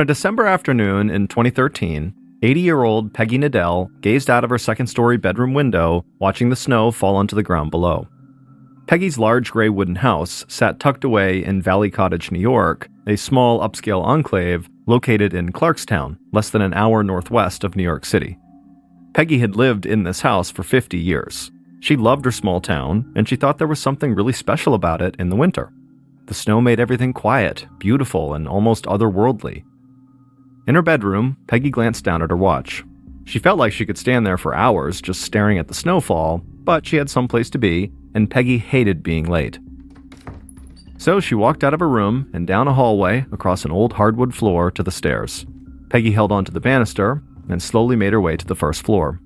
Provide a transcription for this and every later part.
On a December afternoon in 2013, 80-year-old Peggy Nadell gazed out of her second-story bedroom window, watching the snow fall onto the ground below. Peggy's large gray wooden house sat tucked away in Valley Cottage, New York, a small upscale enclave located in Clarkstown, less than an hour northwest of New York City. Peggy had lived in this house for 50 years. She loved her small town, and she thought there was something really special about it in the winter. The snow made everything quiet, beautiful, and almost otherworldly. In her bedroom, Peggy glanced down at her watch. She felt like she could stand there for hours just staring at the snowfall, but she had someplace to be, and Peggy hated being late. So she walked out of her room and down a hallway across an old hardwood floor to the stairs. Peggy held onto the banister and slowly made her way to the first floor.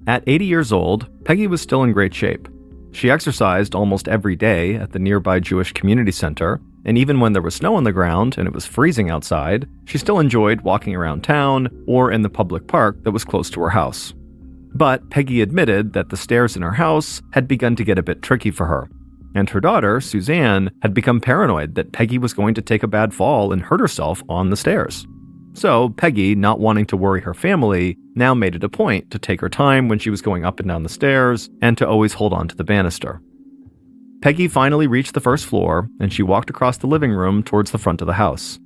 At 80 years old, Peggy was still in great shape. She exercised almost every day at the nearby Jewish community center, and even when there was snow on the ground and it was freezing outside, she still enjoyed walking around town or in the public park that was close to her house. But Peggy admitted that the stairs in her house had begun to get a bit tricky for her, and her daughter, Suzanne, had become paranoid that Peggy was going to take a bad fall and hurt herself on the stairs. So Peggy, not wanting to worry her family, now made it a point to take her time when she was going up and down the stairs and to always hold on to the banister. Peggy finally reached the first floor, and she walked across the living room towards the front of the house.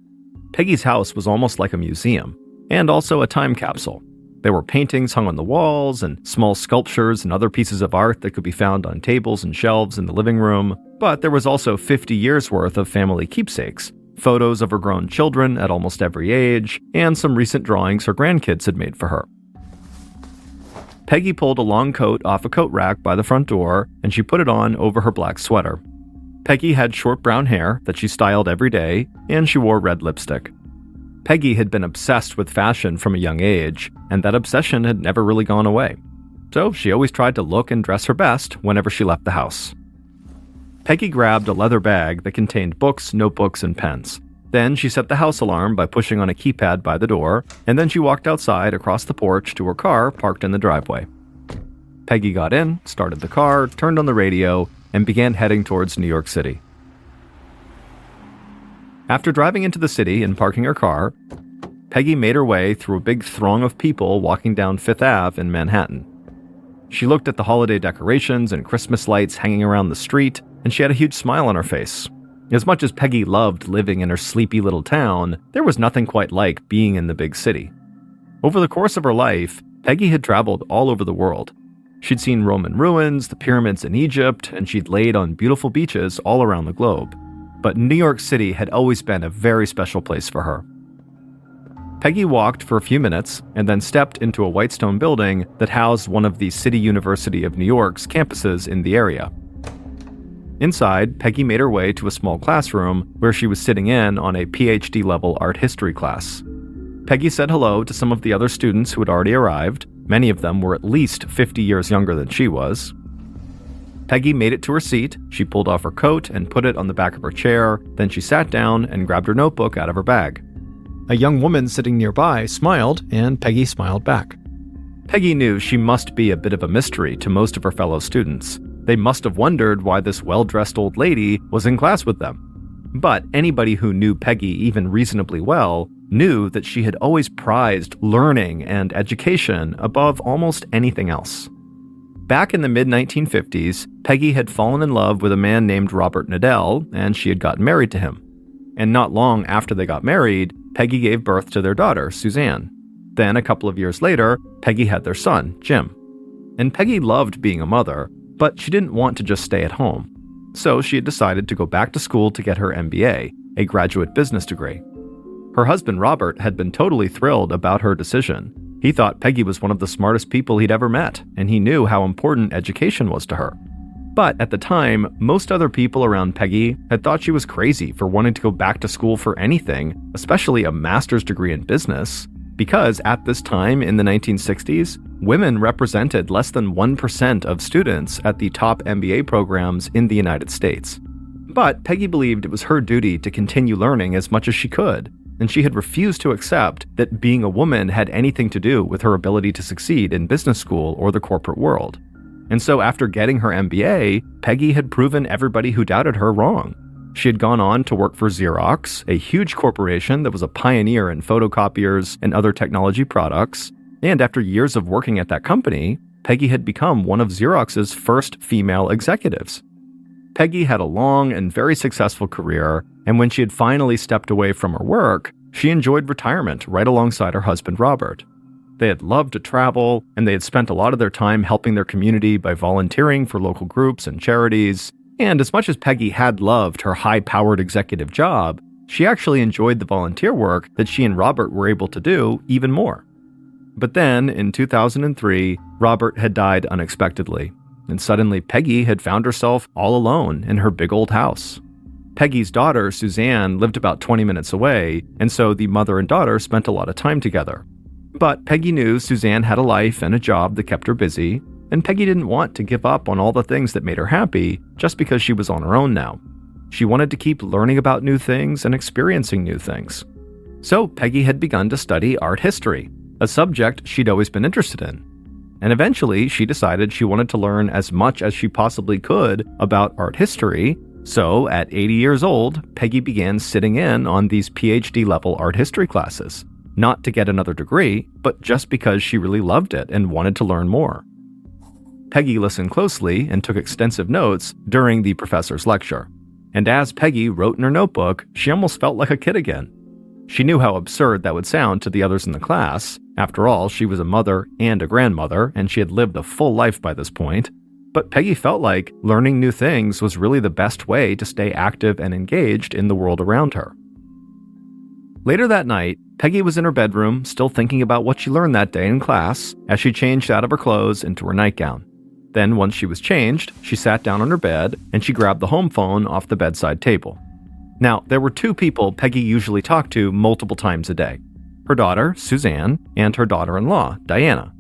Peggy's house was almost like a museum, and also a time capsule. There were paintings hung on the walls, and small sculptures and other pieces of art that could be found on tables and shelves in the living room, but there was also 50 years' worth of family keepsakes, photos of her grown children at almost every age, and some recent drawings her grandkids had made for her. Peggy pulled a long coat off a coat rack by the front door, and she put it on over her black sweater. Peggy had short brown hair that she styled every day, and she wore red lipstick. Peggy had been obsessed with fashion from a young age, and that obsession had never really gone away. So she always tried to look and dress her best whenever she left the house. Peggy grabbed a leather bag that contained books, notebooks, and pens. Then she set the house alarm by pushing on a keypad by the door, and then she walked outside across the porch to her car parked in the driveway. Peggy got in, started the car, turned on the radio, and began heading towards New York City. After driving into the city and parking her car, Peggy made her way through a big throng of people walking down Fifth Ave in Manhattan. She looked at the holiday decorations and Christmas lights hanging around the street, and she had a huge smile on her face. As much as Peggy loved living in her sleepy little town, there was nothing quite like being in the big city. Over the course of her life, Peggy had traveled all over the world. She'd seen Roman ruins, the pyramids in Egypt, and she'd laid on beautiful beaches all around the globe. But New York City had always been a very special place for her. Peggy walked for a few minutes and then stepped into a white stone building that housed one of the City University of New York's campuses in the area. Inside, Peggy made her way to a small classroom where she was sitting in on a PhD-level art history class. Peggy said hello to some of the other students who had already arrived. Many of them were at least 50 years younger than she was. Peggy made it to her seat, she pulled off her coat and put it on the back of her chair, then she sat down and grabbed her notebook out of her bag. A young woman sitting nearby smiled, and Peggy smiled back. Peggy knew she must be a bit of a mystery to most of her fellow students. They must have wondered why this well-dressed old lady was in class with them. But anybody who knew Peggy even reasonably well knew that she had always prized learning and education above almost anything else. Back in the mid-1950s, Peggy had fallen in love with a man named Robert Nadell, and she had gotten married to him. And not long after they got married, Peggy gave birth to their daughter, Suzanne. Then, a couple of years later, Peggy had their son, Jim. And Peggy loved being a mother, but she didn't want to just stay at home. So she had decided to go back to school to get her MBA, a graduate business degree. Her husband, Robert, had been totally thrilled about her decision. He thought Peggy was one of the smartest people he'd ever met, and he knew how important education was to her. But at the time, most other people around Peggy had thought she was crazy for wanting to go back to school for anything, especially a master's degree in business, because at this time in the 1960s, women represented less than 1% of students at the top MBA programs in the United States. But Peggy believed it was her duty to continue learning as much as she could, and she had refused to accept that being a woman had anything to do with her ability to succeed in business school or the corporate world. And so after getting her MBA, Peggy had proven everybody who doubted her wrong. She had gone on to work for Xerox, a huge corporation that was a pioneer in photocopiers and other technology products, and after years of working at that company, Peggy had become one of Xerox's first female executives. Peggy had a long and very successful career, and when she had finally stepped away from her work, she enjoyed retirement right alongside her husband Robert. They had loved to travel, and they had spent a lot of their time helping their community by volunteering for local groups and charities. And as much as Peggy had loved her high-powered executive job, she actually enjoyed the volunteer work that she and Robert were able to do even more. But then, in 2003, Robert had died unexpectedly, and suddenly Peggy had found herself all alone in her big old house. Peggy's daughter, Suzanne, lived about 20 minutes away, and so the mother and daughter spent a lot of time together. But Peggy knew Suzanne had a life and a job that kept her busy, and Peggy didn't want to give up on all the things that made her happy just because she was on her own now. She wanted to keep learning about new things and experiencing new things. So Peggy had begun to study art history, a subject she'd always been interested in. And eventually she decided she wanted to learn as much as she possibly could about art history. So at 80 years old, Peggy began sitting in on these PhD-level art history classes. Not to get another degree, but just because she really loved it and wanted to learn more. Peggy listened closely and took extensive notes during the professor's lecture. And as Peggy wrote in her notebook, she almost felt like a kid again. She knew how absurd that would sound to the others in the class. After all, she was a mother and a grandmother, and she had lived a full life by this point. But Peggy felt like learning new things was really the best way to stay active and engaged in the world around her. Later that night, Peggy was in her bedroom, still thinking about what she learned that day in class, as she changed out of her clothes into her nightgown. Then, once she was changed, she sat down on her bed and she grabbed the home phone off the bedside table. Now, there were two people Peggy usually talked to multiple times a day: her daughter, Suzanne, and her daughter-in-law, Diana.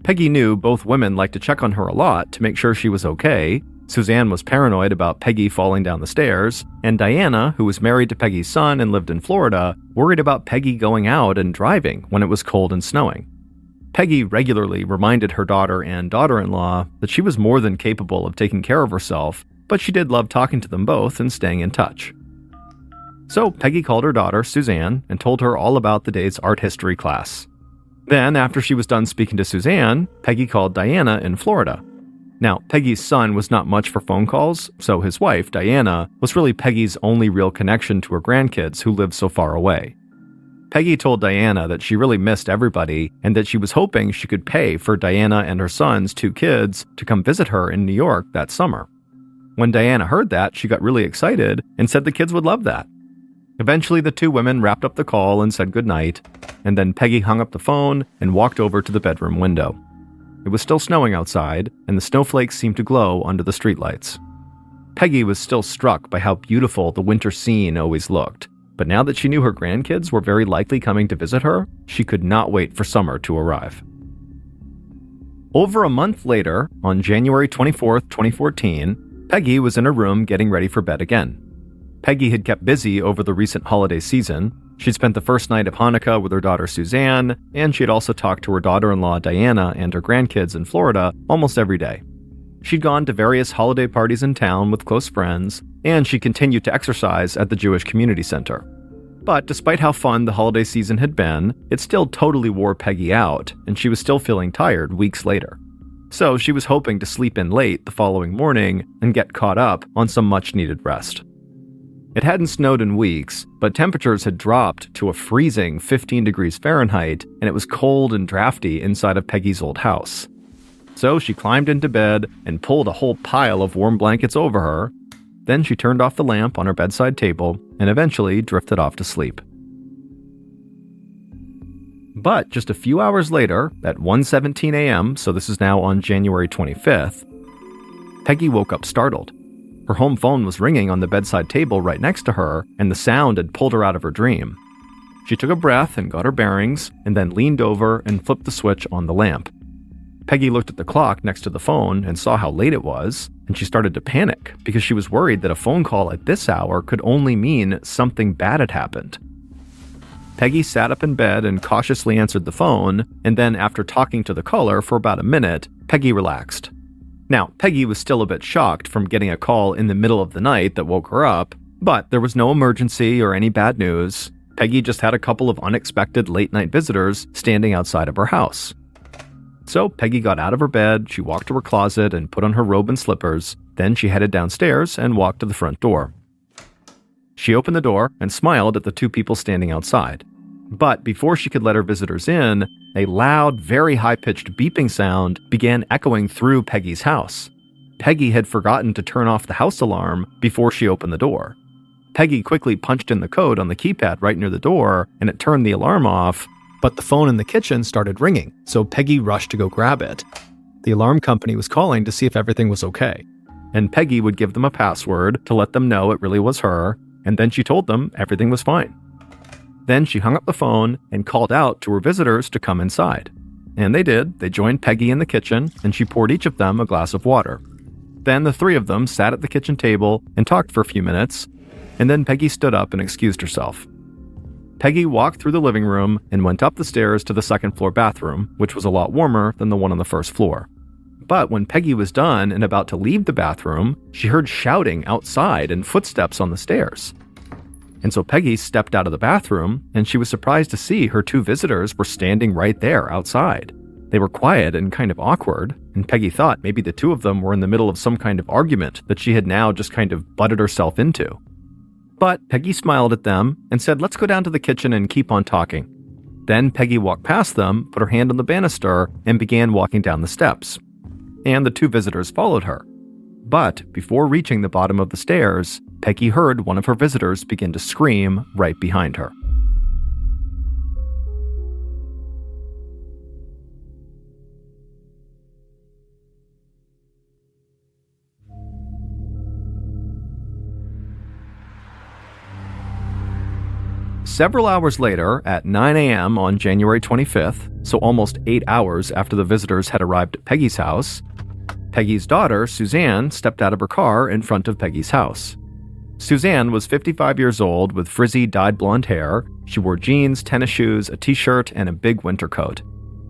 Peggy knew both women liked to check on her a lot to make sure she was okay. Suzanne was paranoid about Peggy falling down the stairs, and Diana, who was married to Peggy's son and lived in Florida, worried about Peggy going out and driving when it was cold and snowing. Peggy regularly reminded her daughter and daughter-in-law that she was more than capable of taking care of herself, but she did love talking to them both and staying in touch. So Peggy called her daughter, Suzanne, and told her all about the day's art history class. Then, after she was done speaking to Suzanne, Peggy called Diana in Florida. Now, Peggy's son was not much for phone calls, so his wife, Diana, was really Peggy's only real connection to her grandkids who lived so far away. Peggy told Diana that she really missed everybody and that she was hoping she could pay for Diana and her son's 2 kids to come visit her in New York that summer. When Diana heard that, she got really excited and said the kids would love that. Eventually, the 2 women wrapped up the call and said goodnight, and then Peggy hung up the phone and walked over to the bedroom window. It was still snowing outside, and the snowflakes seemed to glow under the streetlights. Peggy was still struck by how beautiful the winter scene always looked, but now that she knew her grandkids were very likely coming to visit her, she could not wait for summer to arrive. Over a month later, on January 24, 2014, Peggy was in her room getting ready for bed again. Peggy had kept busy over the recent holiday season. She'd spent the first night of Hanukkah with her daughter Suzanne, and she had also talked to her daughter-in-law Diana and her grandkids in Florida almost every day. She'd gone to various holiday parties in town with close friends, and she continued to exercise at the Jewish Community Center. But despite how fun the holiday season had been, it still totally wore Peggy out, and she was still feeling tired weeks later. So she was hoping to sleep in late the following morning and get caught up on some much-needed rest. It hadn't snowed in weeks, but temperatures had dropped to a freezing 15 degrees Fahrenheit, and it was cold and drafty inside of Peggy's old house. So she climbed into bed and pulled a whole pile of warm blankets over her. Then she turned off the lamp on her bedside table and eventually drifted off to sleep. But just a few hours later, at 1:17 a.m., so this is now on January 25th, Peggy woke up startled. Her home phone was ringing on the bedside table right next to her, and the sound had pulled her out of her dream. She took a breath and got her bearings, and then leaned over and flipped the switch on the lamp. Peggy looked at the clock next to the phone and saw how late it was, and she started to panic because she was worried that a phone call at this hour could only mean something bad had happened. Peggy sat up in bed and cautiously answered the phone, and then after talking to the caller for about a minute, Peggy relaxed. Now, Peggy was still a bit shocked from getting a call in the middle of the night that woke her up, But there was no emergency or any bad news. Peggy just had a couple of unexpected late-night visitors standing outside of her house. So Peggy got out of her bed, she walked to her closet and put on her robe and slippers. Then she headed downstairs and walked to the front door. She opened the door and smiled at the two people standing outside. But before she could let her visitors in, a loud, very high-pitched beeping sound began echoing through Peggy's house. Peggy had forgotten to turn off the house alarm before she opened the door. Peggy quickly punched in the code on the keypad right near the door, and it turned the alarm off, but the phone in the kitchen started ringing, so Peggy rushed to go grab it. The alarm company was calling to see if everything was okay, and Peggy would give them a password to let them know it really was her, and then she told them everything was fine. Then she hung up the phone and called out to her visitors to come inside. And they did. They joined Peggy in the kitchen, and she poured each of them a glass of water. Then the three of them sat at the kitchen table and talked for a few minutes, and then Peggy stood up and excused herself. Peggy walked through the living room and went up the stairs to the second-floor bathroom, which was a lot warmer than the one on the first floor. But when Peggy was done and about to leave the bathroom, she heard shouting outside and footsteps on the stairs. And so Peggy stepped out of the bathroom, and she was surprised to see her two visitors were standing right there outside. They were quiet and kind of awkward, and Peggy thought maybe the two of them were in the middle of some kind of argument that she had now just kind of butted herself into. But Peggy smiled at them and said, "Let's go down to the kitchen and keep on talking." Then Peggy walked past them, put her hand on the banister, and began walking down the steps. And the two visitors followed her. But before reaching the bottom of the stairs, Peggy heard one of her visitors begin to scream right behind her. Several hours later, at 9 a.m. on January 25th, so almost 8 hours after the visitors had arrived at Peggy's house, Peggy's daughter, Suzanne, stepped out of her car in front of Peggy's house. Suzanne was 55 years old with frizzy dyed blonde hair. She wore jeans, tennis shoes, a t-shirt, and a big winter coat.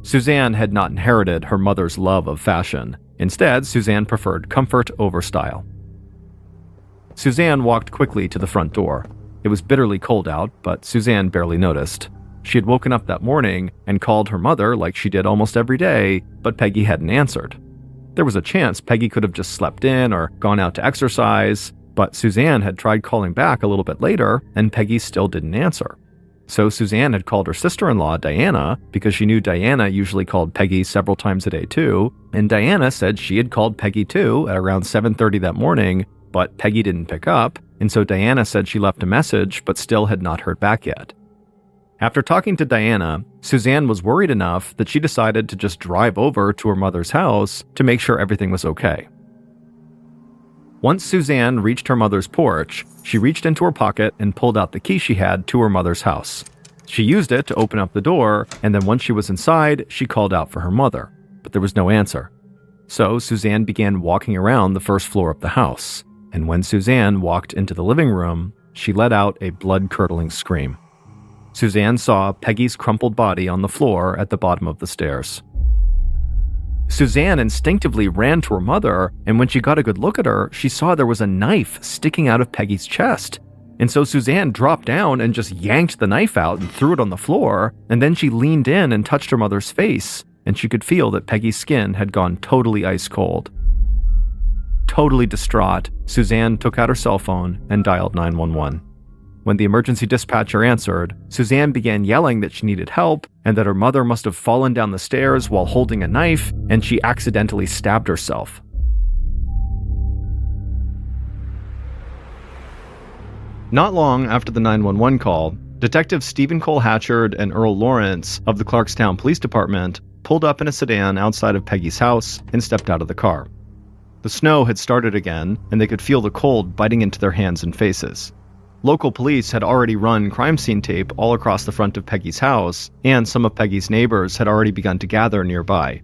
Suzanne had not inherited her mother's love of fashion. Instead, Suzanne preferred comfort over style. Suzanne walked quickly to the front door. It was bitterly cold out, but Suzanne barely noticed. She had woken up that morning and called her mother like she did almost every day, but Peggy hadn't answered. There was a chance Peggy could have just slept in or gone out to exercise, but Suzanne had tried calling back a little bit later, and Peggy still didn't answer. So Suzanne had called her sister-in-law, Diana, because she knew Diana usually called Peggy several times a day too, and Diana said she had called Peggy too at around 7:30 that morning, but Peggy didn't pick up, and so Diana said she left a message but still had not heard back yet. After talking to Diana, Suzanne was worried enough that she decided to just drive over to her mother's house to make sure everything was okay. Once Suzanne reached her mother's porch, she reached into her pocket and pulled out the key she had to her mother's house. She used it to open up the door, and then once she was inside, she called out for her mother, but there was no answer. So Suzanne began walking around the first floor of the house, and when Suzanne walked into the living room, she let out a blood-curdling scream. Suzanne saw Peggy's crumpled body on the floor at the bottom of the stairs. Suzanne instinctively ran to her mother, and when she got a good look at her, she saw there was a knife sticking out of Peggy's chest. And so Suzanne dropped down and just yanked the knife out and threw it on the floor, and then she leaned in and touched her mother's face, and she could feel that Peggy's skin had gone totally ice cold. Totally distraught, Suzanne took out her cell phone and dialed 911. When the emergency dispatcher answered, Suzanne began yelling that she needed help and that her mother must have fallen down the stairs while holding a knife and she accidentally stabbed herself. Not long after the 911 call, Detectives Stephen Cole Hatchard and Earl Lawrence of the Clarkstown Police Department pulled up in a sedan outside of Peggy's house and stepped out of the car. The snow had started again, and they could feel the cold biting into their hands and faces. Local police had already run crime scene tape all across the front of Peggy's house, and some of Peggy's neighbors had already begun to gather nearby.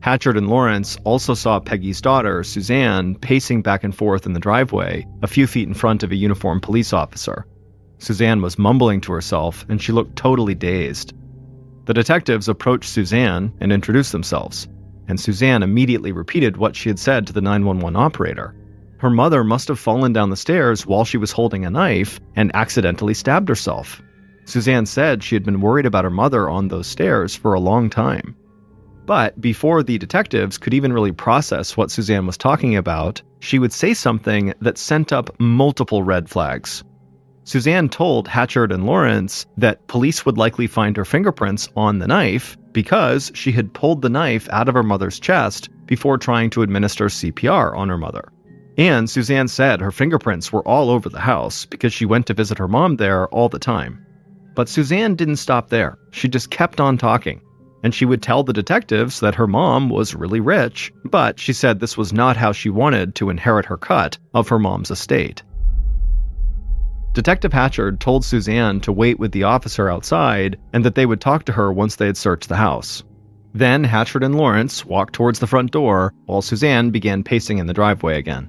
Hatchard and Lawrence also saw Peggy's daughter, Suzanne, pacing back and forth in the driveway, a few feet in front of a uniformed police officer. Suzanne was mumbling to herself, and she looked totally dazed. The detectives approached Suzanne and introduced themselves, and Suzanne immediately repeated what she had said to the 911 operator. her mother must have fallen down the stairs while she was holding a knife and accidentally stabbed herself. Suzanne said she had been worried about her mother on those stairs for a long time. But before the detectives could even really process what Suzanne was talking about, she would say something that sent up multiple red flags. Suzanne told Hatchard and Lawrence that police would likely find her fingerprints on the knife because she had pulled the knife out of her mother's chest before trying to administer CPR on her mother. And Suzanne said her fingerprints were all over the house because she went to visit her mom there all the time. But Suzanne didn't stop there. She just kept on talking. And she would tell the detectives that her mom was really rich, but she said this was not how she wanted to inherit her cut of her mom's estate. Detective Hatchard told Suzanne to wait with the officer outside and that they would talk to her once they had searched the house. Then Hatchard and Lawrence walked towards the front door while Suzanne began pacing in the driveway again.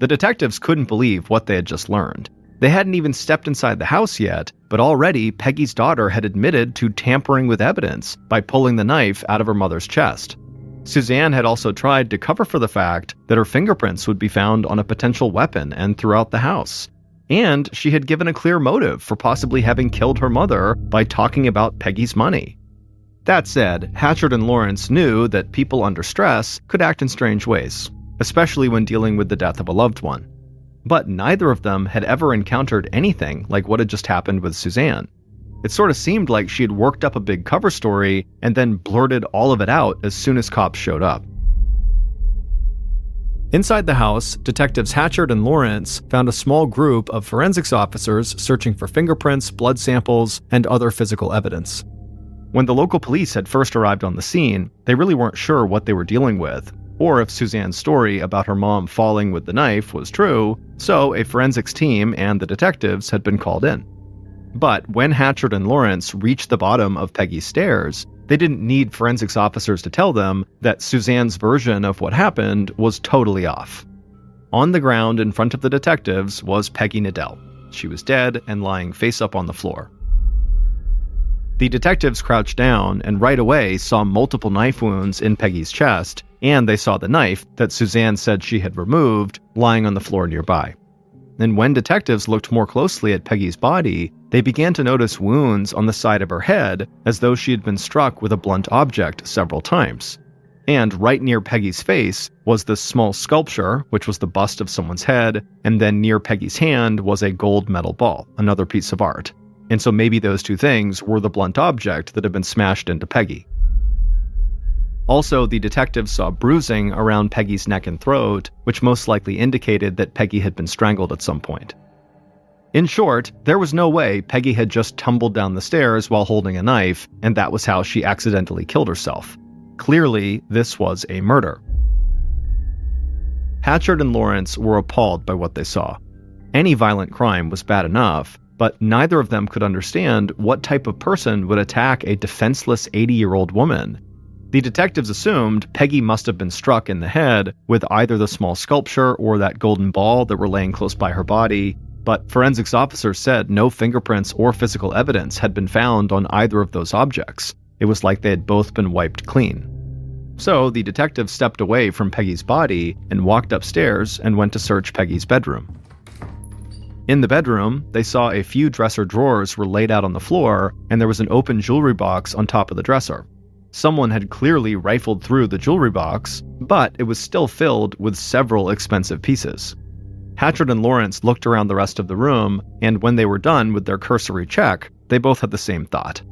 The detectives couldn't believe what they had just learned. They hadn't even stepped inside the house yet, but already Peggy's daughter had admitted to tampering with evidence by pulling the knife out of her mother's chest. Suzanne had also tried to cover for the fact that her fingerprints would be found on a potential weapon and throughout the house. And she had given a clear motive for possibly having killed her mother by talking about Peggy's money. That said, Hatchard and Lawrence knew that people under stress could act in strange ways, especially when dealing with the death of a loved one. But neither of them had ever encountered anything like what had just happened with Suzanne. It sort of seemed like she had worked up a big cover story and then blurted all of it out as soon as cops showed up. Inside the house, detectives Hatchard and Lawrence found a small group of forensics officers searching for fingerprints, blood samples, and other physical evidence. When the local police had first arrived on the scene, they really weren't sure what they were dealing with, or if Suzanne's story about her mom falling with the knife was true, so a forensics team and the detectives had been called in. But when Hatchard and Lawrence reached the bottom of Peggy's stairs, they didn't need forensics officers to tell them that Suzanne's version of what happened was totally off. On the ground in front of the detectives was Peggy Nadell. She was dead and lying face up on the floor. The detectives crouched down and right away saw multiple knife wounds in Peggy's chest, and they saw the knife that Suzanne said she had removed lying on the floor nearby. And when detectives looked more closely at Peggy's body, they began to notice wounds on the side of her head as though she had been struck with a blunt object several times. And right near Peggy's face was this small sculpture, which was the bust of someone's head, and then near Peggy's hand was a gold metal ball, another piece of art. And so maybe those two things were the blunt object that had been smashed into Peggy. Also, the detectives saw bruising around Peggy's neck and throat, which most likely indicated that Peggy had been strangled at some point. In short, there was no way Peggy had just tumbled down the stairs while holding a knife, and that was how she accidentally killed herself. Clearly, this was a murder. Hatchard and Lawrence were appalled by what they saw. Any violent crime was bad enough, but neither of them could understand what type of person would attack a defenseless 80-year-old woman. The detectives assumed Peggy must have been struck in the head with either the small sculpture or that golden ball that were laying close by her body, but forensics officers said no fingerprints or physical evidence had been found on either of those objects. It was like they had both been wiped clean. So the detectives stepped away from Peggy's body and walked upstairs and went to search Peggy's bedroom. In the bedroom, they saw a few dresser drawers were laid out on the floor, and there was an open jewelry box on top of the dresser. Someone had clearly rifled through the jewelry box, but it was still filled with several expensive pieces. Hatchard and Lawrence looked around the rest of the room, and when they were done with their cursory check, they both had the same thought.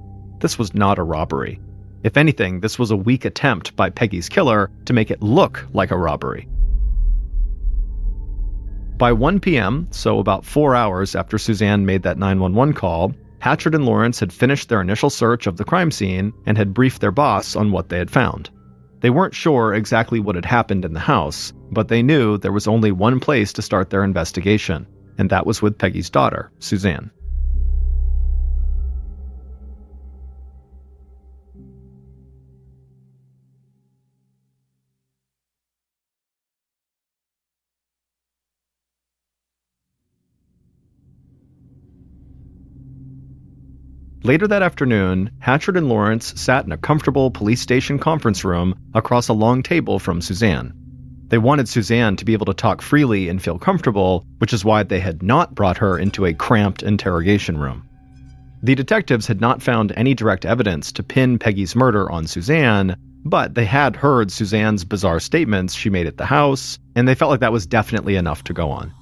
This was not a robbery. If anything, this was a weak attempt by Peggy's killer to make it look like a robbery. By 1 p.m., so about 4 hours after Suzanne made that 911 call, Hatchard and Lawrence had finished their initial search of the crime scene and had briefed their boss on what they had found. They weren't sure exactly what had happened in the house, but they knew there was only one place to start their investigation, and that was with Peggy's daughter, Suzanne. Later that afternoon, Hatchard and Lawrence sat in a comfortable police station conference room across a long table from Suzanne. They wanted Suzanne to be able to talk freely and feel comfortable, which is why they had not brought her into a cramped interrogation room. The detectives had not found any direct evidence to pin Peggy's murder on Suzanne, but they had heard Suzanne's bizarre statements she made at the house, and they felt like that was definitely enough to go on.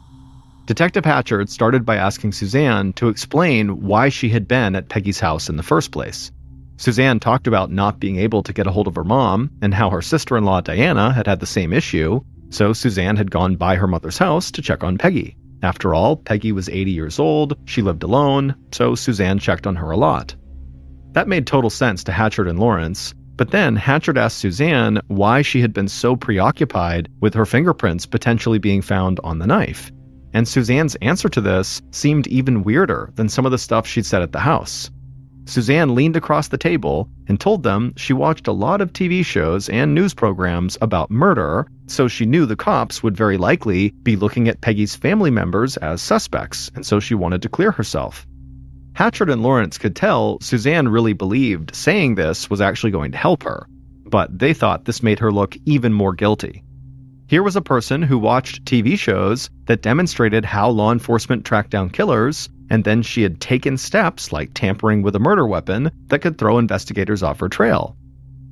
Detective Hatchard started by asking Suzanne to explain why she had been at Peggy's house in the first place. Suzanne talked about not being able to get a hold of her mom and how her sister-in-law Diana had had the same issue, so Suzanne had gone by her mother's house to check on Peggy. After all, Peggy was 80 years old, she lived alone, so Suzanne checked on her a lot. That made total sense to Hatchard and Lawrence, but then Hatchard asked Suzanne why she had been so preoccupied with her fingerprints potentially being found on the knife. And Suzanne's answer to this seemed even weirder than some of the stuff she'd said at the house. Suzanne leaned across the table and told them she watched a lot of TV shows and news programs about murder, so she knew the cops would very likely be looking at Peggy's family members as suspects, and so she wanted to clear herself. Hatchard and Lawrence could tell Suzanne really believed saying this was actually going to help her, but they thought this made her look even more guilty. Here was a person who watched TV shows that demonstrated how law enforcement tracked down killers, and then she had taken steps like tampering with a murder weapon that could throw investigators off her trail.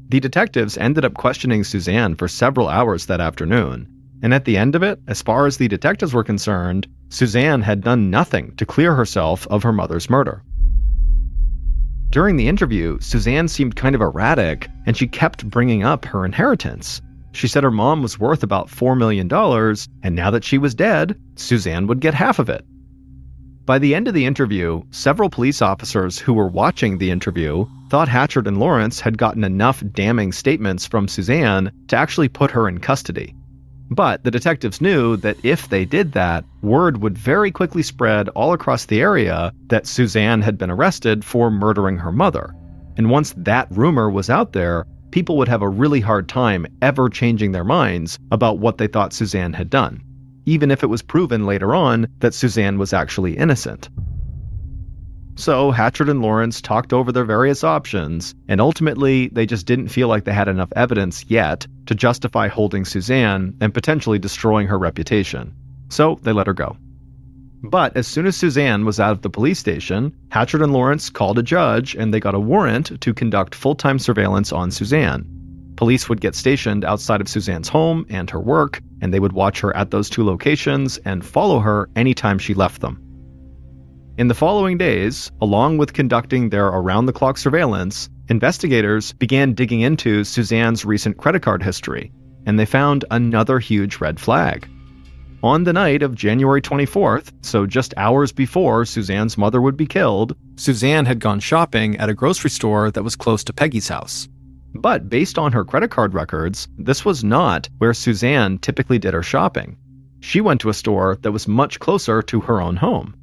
The detectives ended up questioning Suzanne for several hours that afternoon, and at the end of it, as far as the detectives were concerned, Suzanne had done nothing to clear herself of her mother's murder. During the interview, Suzanne seemed kind of erratic, and she kept bringing up her inheritance. She said her mom was worth about $4 million, and now that she was dead, Suzanne would get half of it. By the end of the interview, several police officers who were watching the interview thought Hatchard and Lawrence had gotten enough damning statements from Suzanne to actually put her in custody. But the detectives knew that if they did that, word would very quickly spread all across the area that Suzanne had been arrested for murdering her mother. And once that rumor was out there, people would have a really hard time ever changing their minds about what they thought Suzanne had done, even if it was proven later on that Suzanne was actually innocent. So Hatchard and Lawrence talked over their various options, and ultimately they just didn't feel like they had enough evidence yet to justify holding Suzanne and potentially destroying her reputation. So they let her go. But as soon as Suzanne was out of the police station, Hatchard and Lawrence called a judge and they got a warrant to conduct full-time surveillance on Suzanne. Police would get stationed outside of Suzanne's home and her work, and they would watch her at those two locations and follow her anytime she left them. In the following days, along with conducting their around-the-clock surveillance, investigators began digging into Suzanne's recent credit card history, and they found another huge red flag. On the night of January 24th, so just hours before Suzanne's mother would be killed, Suzanne had gone shopping at a grocery store that was close to Peggy's house. But based on her credit card records, this was not where Suzanne typically did her shopping. She went to a store that was much closer to her own home.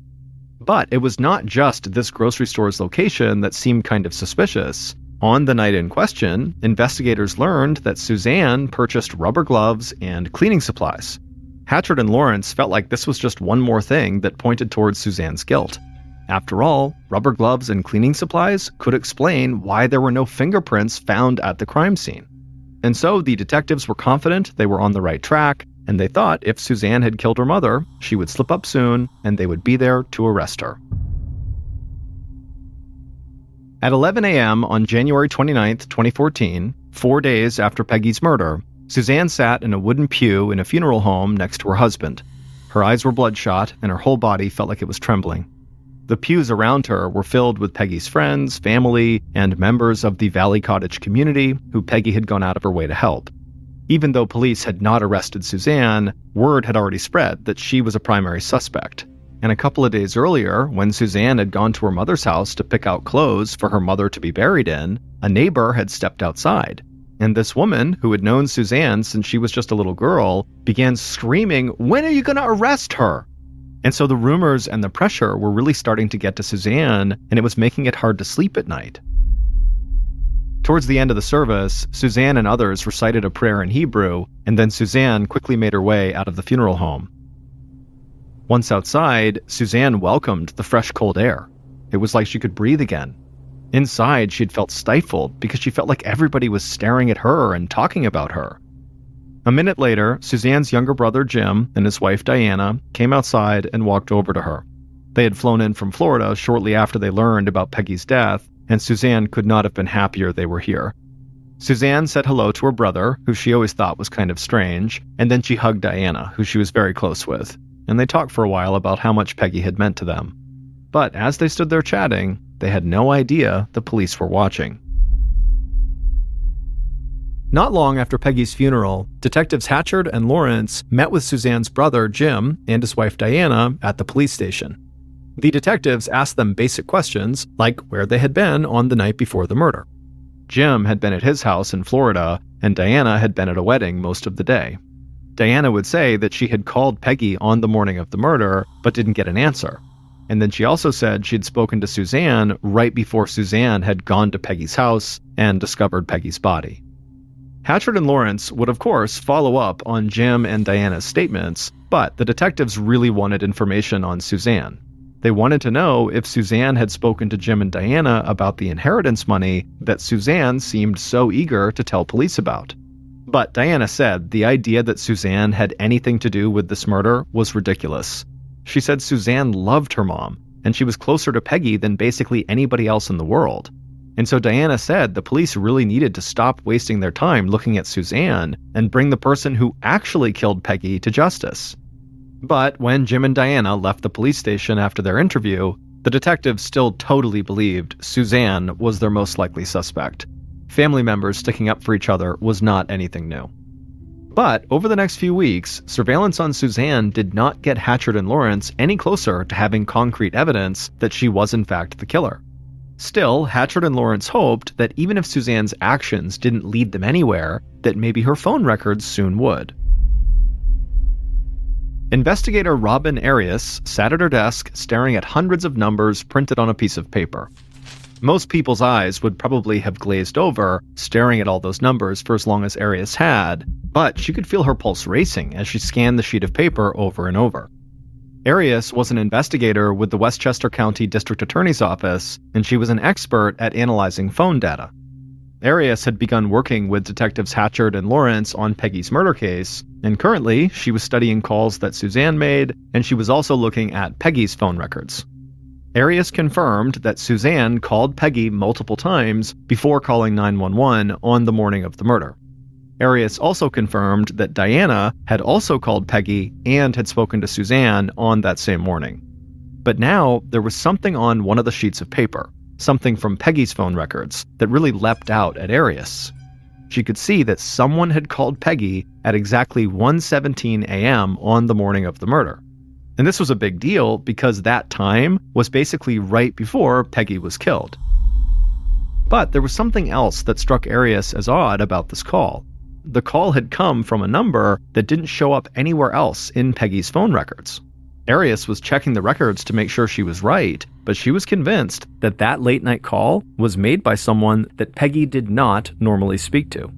But it was not just this grocery store's location that seemed kind of suspicious. On the night in question, investigators learned that Suzanne purchased rubber gloves and cleaning supplies. Hatchard and Lawrence felt like this was just one more thing that pointed towards Suzanne's guilt. After all, rubber gloves and cleaning supplies could explain why there were no fingerprints found at the crime scene. And so the detectives were confident they were on the right track, and they thought if Suzanne had killed her mother, she would slip up soon, and they would be there to arrest her. At 11 a.m. on January 29, 2014, 4 days after Peggy's murder, Suzanne sat in a wooden pew in a funeral home next to her husband. Her eyes were bloodshot, and her whole body felt like it was trembling. The pews around her were filled with Peggy's friends, family, and members of the Valley Cottage community who Peggy had gone out of her way to help. Even though police had not arrested Suzanne, word had already spread that she was a primary suspect. And a couple of days earlier, when Suzanne had gone to her mother's house to pick out clothes for her mother to be buried in, a neighbor had stepped outside. And this woman, who had known Suzanne since she was just a little girl, began screaming, "When are you going to arrest her?" And so the rumors and the pressure were really starting to get to Suzanne, and it was making it hard to sleep at night. Towards the end of the service, Suzanne and others recited a prayer in Hebrew, and then Suzanne quickly made her way out of the funeral home. Once outside, Suzanne welcomed the fresh, cold air. It was like she could breathe again. Inside, she'd felt stifled because she felt like everybody was staring at her and talking about her. A minute later, Suzanne's younger brother Jim and his wife Diana came outside and walked over to her. They had flown in from Florida shortly after they learned about Peggy's death, and Suzanne could not have been happier they were here. Suzanne said hello to her brother, who she always thought was kind of strange, and then she hugged Diana, who she was very close with, and they talked for a while about how much Peggy had meant to them. But as they stood there chatting, they had no idea the police were watching. Not long after Peggy's funeral, Detectives Hatchard and Lawrence met with Suzanne's brother Jim and his wife Diana at the police station. The detectives asked them basic questions, like where they had been on the night before the murder. Jim had been at his house in Florida, and Diana had been at a wedding most of the day. Diana would say that she had called Peggy on the morning of the murder, but didn't get an answer. And then she also said she'd spoken to Suzanne right before Suzanne had gone to Peggy's house and discovered Peggy's body. Hatchard and Lawrence would, of course, follow up on Jim and Diana's statements, but the detectives really wanted information on Suzanne. They wanted to know if Suzanne had spoken to Jim and Diana about the inheritance money that Suzanne seemed so eager to tell police about. But Diana said the idea that Suzanne had anything to do with this murder was ridiculous. She said Suzanne loved her mom, and she was closer to Peggy than basically anybody else in the world. And so Diana said the police really needed to stop wasting their time looking at Suzanne and bring the person who actually killed Peggy to justice. But when Jim and Diana left the police station after their interview, the detectives still totally believed Suzanne was their most likely suspect. Family members sticking up for each other was not anything new. But over the next few weeks, surveillance on Suzanne did not get Hatchard and Lawrence any closer to having concrete evidence that she was in fact the killer. Still, Hatchard and Lawrence hoped that even if Suzanne's actions didn't lead them anywhere, that maybe her phone records soon would. Investigator Robin Arias sat at her desk staring at hundreds of numbers printed on a piece of paper. Most people's eyes would probably have glazed over, staring at all those numbers for as long as Arias had, but she could feel her pulse racing as she scanned the sheet of paper over and over. Arias was an investigator with the Westchester County District Attorney's Office, and she was an expert at analyzing phone data. Arias had begun working with Detectives Hatchard and Lawrence on Peggy's murder case, and currently she was studying calls that Suzanne made, and she was also looking at Peggy's phone records. Arias confirmed that Suzanne called Peggy multiple times before calling 911 on the morning of the murder. Arias also confirmed that Diana had also called Peggy and had spoken to Suzanne on that same morning. But now there was something on one of the sheets of paper, something from Peggy's phone records, that really leapt out at Arias. She could see that someone had called Peggy at exactly 1:17 a.m. on the morning of the murder. And this was a big deal because that time was basically right before Peggy was killed. But there was something else that struck Arias as odd about this call. The call had come from a number that didn't show up anywhere else in Peggy's phone records. Arias was checking the records to make sure she was right, but she was convinced that that late-night call was made by someone that Peggy did not normally speak to.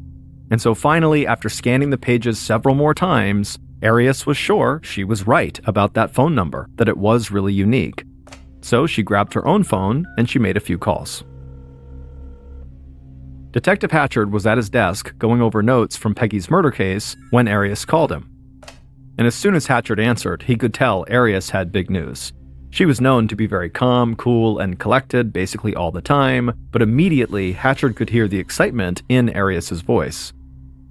And so finally, after scanning the pages several more times, Arias was sure she was right about that phone number, that it was really unique. So she grabbed her own phone and she made a few calls. Detective Hatchard was at his desk going over notes from Peggy's murder case when Arias called him. And as soon as Hatchard answered, he could tell Arias had big news. She was known to be very calm, cool, and collected basically all the time, but immediately Hatchard could hear the excitement in Arias's voice.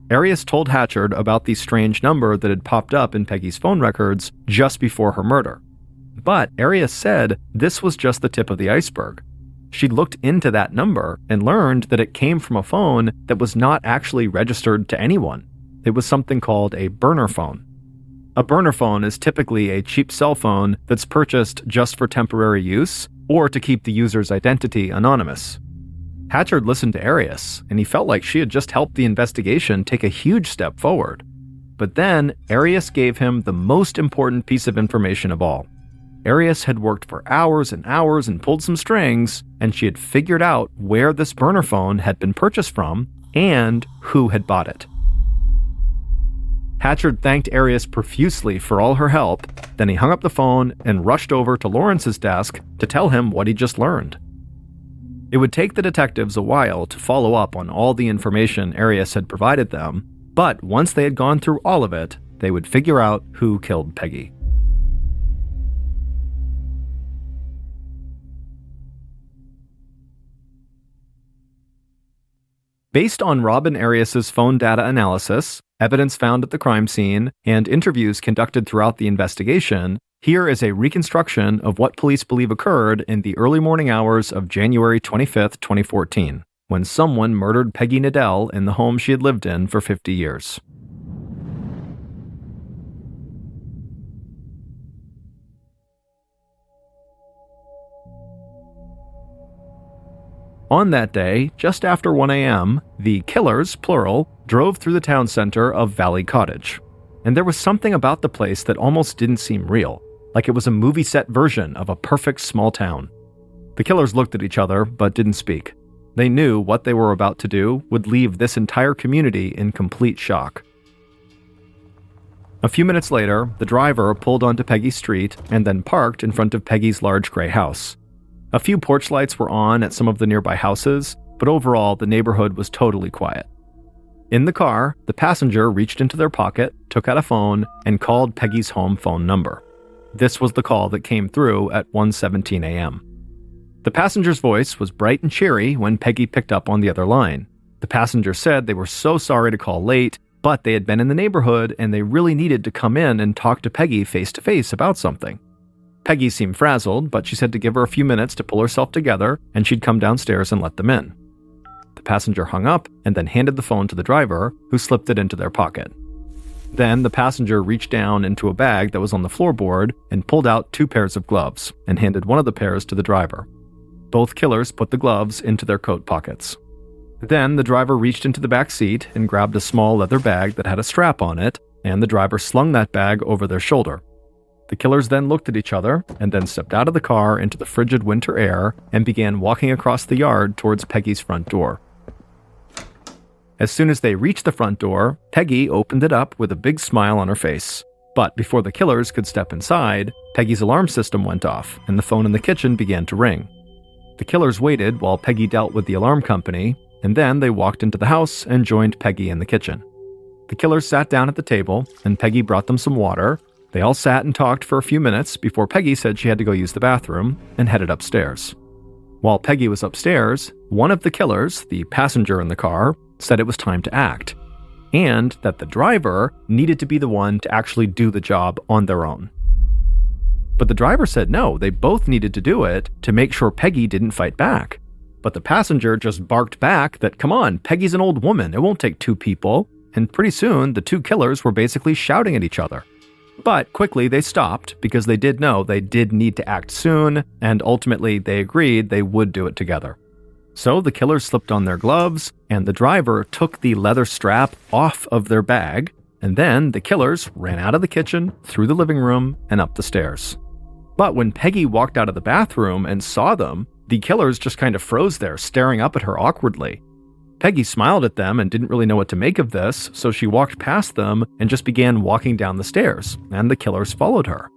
Arias told Hatchard about the strange number that had popped up in Peggy's phone records just before her murder. But Arias said this was just the tip of the iceberg. She looked into that number and learned that it came from a phone that was not actually registered to anyone. It was something called a burner phone. A burner phone is typically a cheap cell phone that's purchased just for temporary use or to keep the user's identity anonymous. Hatchard listened to Arias, and he felt like she had just helped the investigation take a huge step forward. But then, Arias gave him the most important piece of information of all. Arias had worked for hours and hours and pulled some strings, and she had figured out where this burner phone had been purchased from and who had bought it. Hatchard thanked Arias profusely for all her help, then he hung up the phone and rushed over to Lawrence's desk to tell him what he just learned. It would take the detectives a while to follow up on all the information Arias had provided them, But once they had gone through all of it, they would figure out who killed Peggy. Based on Robin Arias's phone data analysis, evidence found at the crime scene, and interviews conducted throughout the investigation, here is a reconstruction of what police believe occurred in the early morning hours of January 25, 2014, when someone murdered Peggy Nadell in the home she had lived in for 50 years. On that day, just after 1 a.m., the killers, plural, drove through the town center of Valley Cottage. And there was something about the place that almost didn't seem real, like it was a movie set version of a perfect small town. The killers looked at each other, but didn't speak. They knew what they were about to do would leave this entire community in complete shock. A few minutes later, the driver pulled onto Peggy's street and then parked in front of Peggy's large gray house. A few porch lights were on at some of the nearby houses, but overall, the neighborhood was totally quiet. In the car, the passenger reached into their pocket, took out a phone, and called Peggy's home phone number. This was the call that came through at 1:17 a.m. The passenger's voice was bright and cheery when Peggy picked up on the other line. The passenger said they were so sorry to call late, but they had been in the neighborhood and they really needed to come in and talk to Peggy face-to-face about something. Peggy seemed frazzled, but she said to give her a few minutes to pull herself together and she'd come downstairs and let them in. The passenger hung up and then handed the phone to the driver, who slipped it into their pocket. Then the passenger reached down into a bag that was on the floorboard and pulled out 2 pairs of gloves and handed one of the pairs to the driver. Both killers put the gloves into their coat pockets. Then the driver reached into the back seat and grabbed a small leather bag that had a strap on it, and the driver slung that bag over their shoulder. The killers then looked at each other and then stepped out of the car into the frigid winter air and began walking across the yard towards Peggy's front door. As soon as they reached the front door, Peggy opened it up with a big smile on her face. But before the killers could step inside, Peggy's alarm system went off and the phone in the kitchen began to ring. The killers waited while Peggy dealt with the alarm company, and then they walked into the house and joined Peggy in the kitchen. The killers sat down at the table and Peggy brought them some water. They all sat and talked for a few minutes before Peggy said she had to go use the bathroom and headed upstairs. While Peggy was upstairs, one of the killers, the passenger in the car, said it was time to act, and that the driver needed to be the one to actually do the job on their own. But the driver said no, they both needed to do it to make sure Peggy didn't fight back. But the passenger just barked back that, come on, Peggy's an old woman, it won't take 2 people, and pretty soon the 2 killers were basically shouting at each other. But quickly they stopped because they did know they did need to act soon, and ultimately they agreed they would do it together. So the killers slipped on their gloves, and the driver took the leather strap off of their bag, and then the killers ran out of the kitchen, through the living room, and up the stairs. But when Peggy walked out of the bathroom and saw them, the killers just kind of froze there, staring up at her awkwardly. Peggy smiled at them and didn't really know what to make of this, so she walked past them and just began walking down the stairs, and the killers followed her.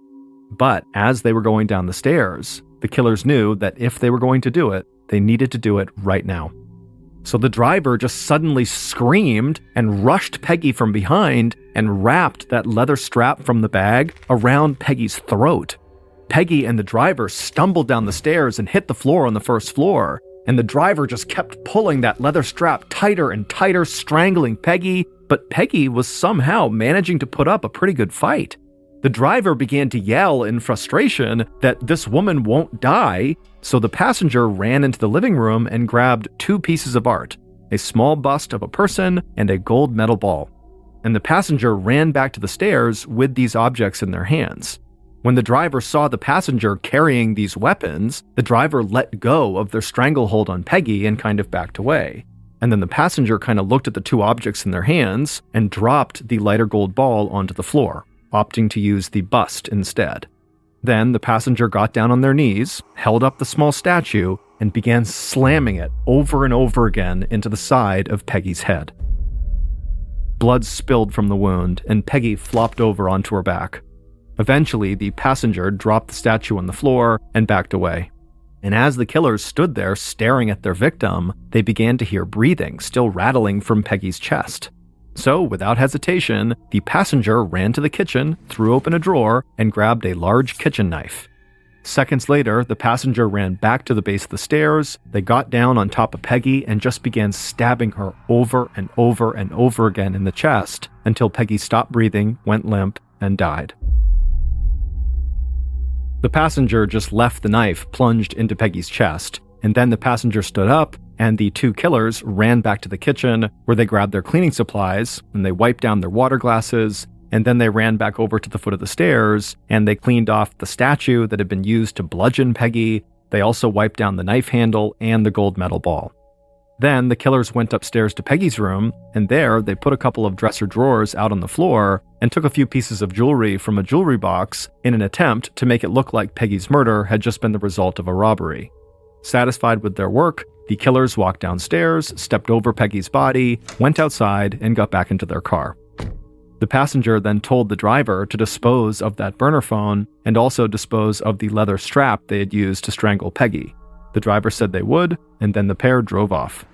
But as they were going down the stairs, the killers knew that if they were going to do it, they needed to do it right now. So the driver just suddenly screamed and rushed Peggy from behind and wrapped that leather strap from the bag around Peggy's throat. Peggy and the driver stumbled down the stairs and hit the floor on the first floor, and the driver just kept pulling that leather strap tighter and tighter, strangling Peggy, but Peggy was somehow managing to put up a pretty good fight. The driver began to yell in frustration that this woman won't die, so the passenger ran into the living room and grabbed 2 pieces of art, a small bust of a person and a gold medal ball. And the passenger ran back to the stairs with these objects in their hands. When the driver saw the passenger carrying these weapons, the driver let go of their stranglehold on Peggy and kind of backed away. And then the passenger kind of looked at the 2 objects in their hands and dropped the lighter gold ball onto the floor, opting to use the bust instead. Then the passenger got down on their knees, held up the small statue, and began slamming it over and over again into the side of Peggy's head. Blood spilled from the wound, and Peggy flopped over onto her back. Eventually, the passenger dropped the statue on the floor and backed away. And as the killers stood there staring at their victim, they began to hear breathing still rattling from Peggy's chest. So, without hesitation, the passenger ran to the kitchen, threw open a drawer, and grabbed a large kitchen knife. Seconds later, the passenger ran back to the base of the stairs. They got down on top of Peggy and just began stabbing her over and over and over again in the chest until Peggy stopped breathing, went limp, and died. The passenger just left the knife plunged into Peggy's chest, and then the passenger stood up, and the two killers ran back to the kitchen where they grabbed their cleaning supplies and they wiped down their water glasses, and then they ran back over to the foot of the stairs and they cleaned off the statue that had been used to bludgeon Peggy. They also wiped down the knife handle and the gold medal ball. Then the killers went upstairs to Peggy's room, and there they put a couple of dresser drawers out on the floor and took a few pieces of jewelry from a jewelry box in an attempt to make it look like Peggy's murder had just been the result of a robbery. Satisfied with their work, the killers walked downstairs, stepped over Peggy's body, went outside, and got back into their car. The passenger then told the driver to dispose of that burner phone and also dispose of the leather strap they had used to strangle Peggy. The driver said they would, and then the pair drove off.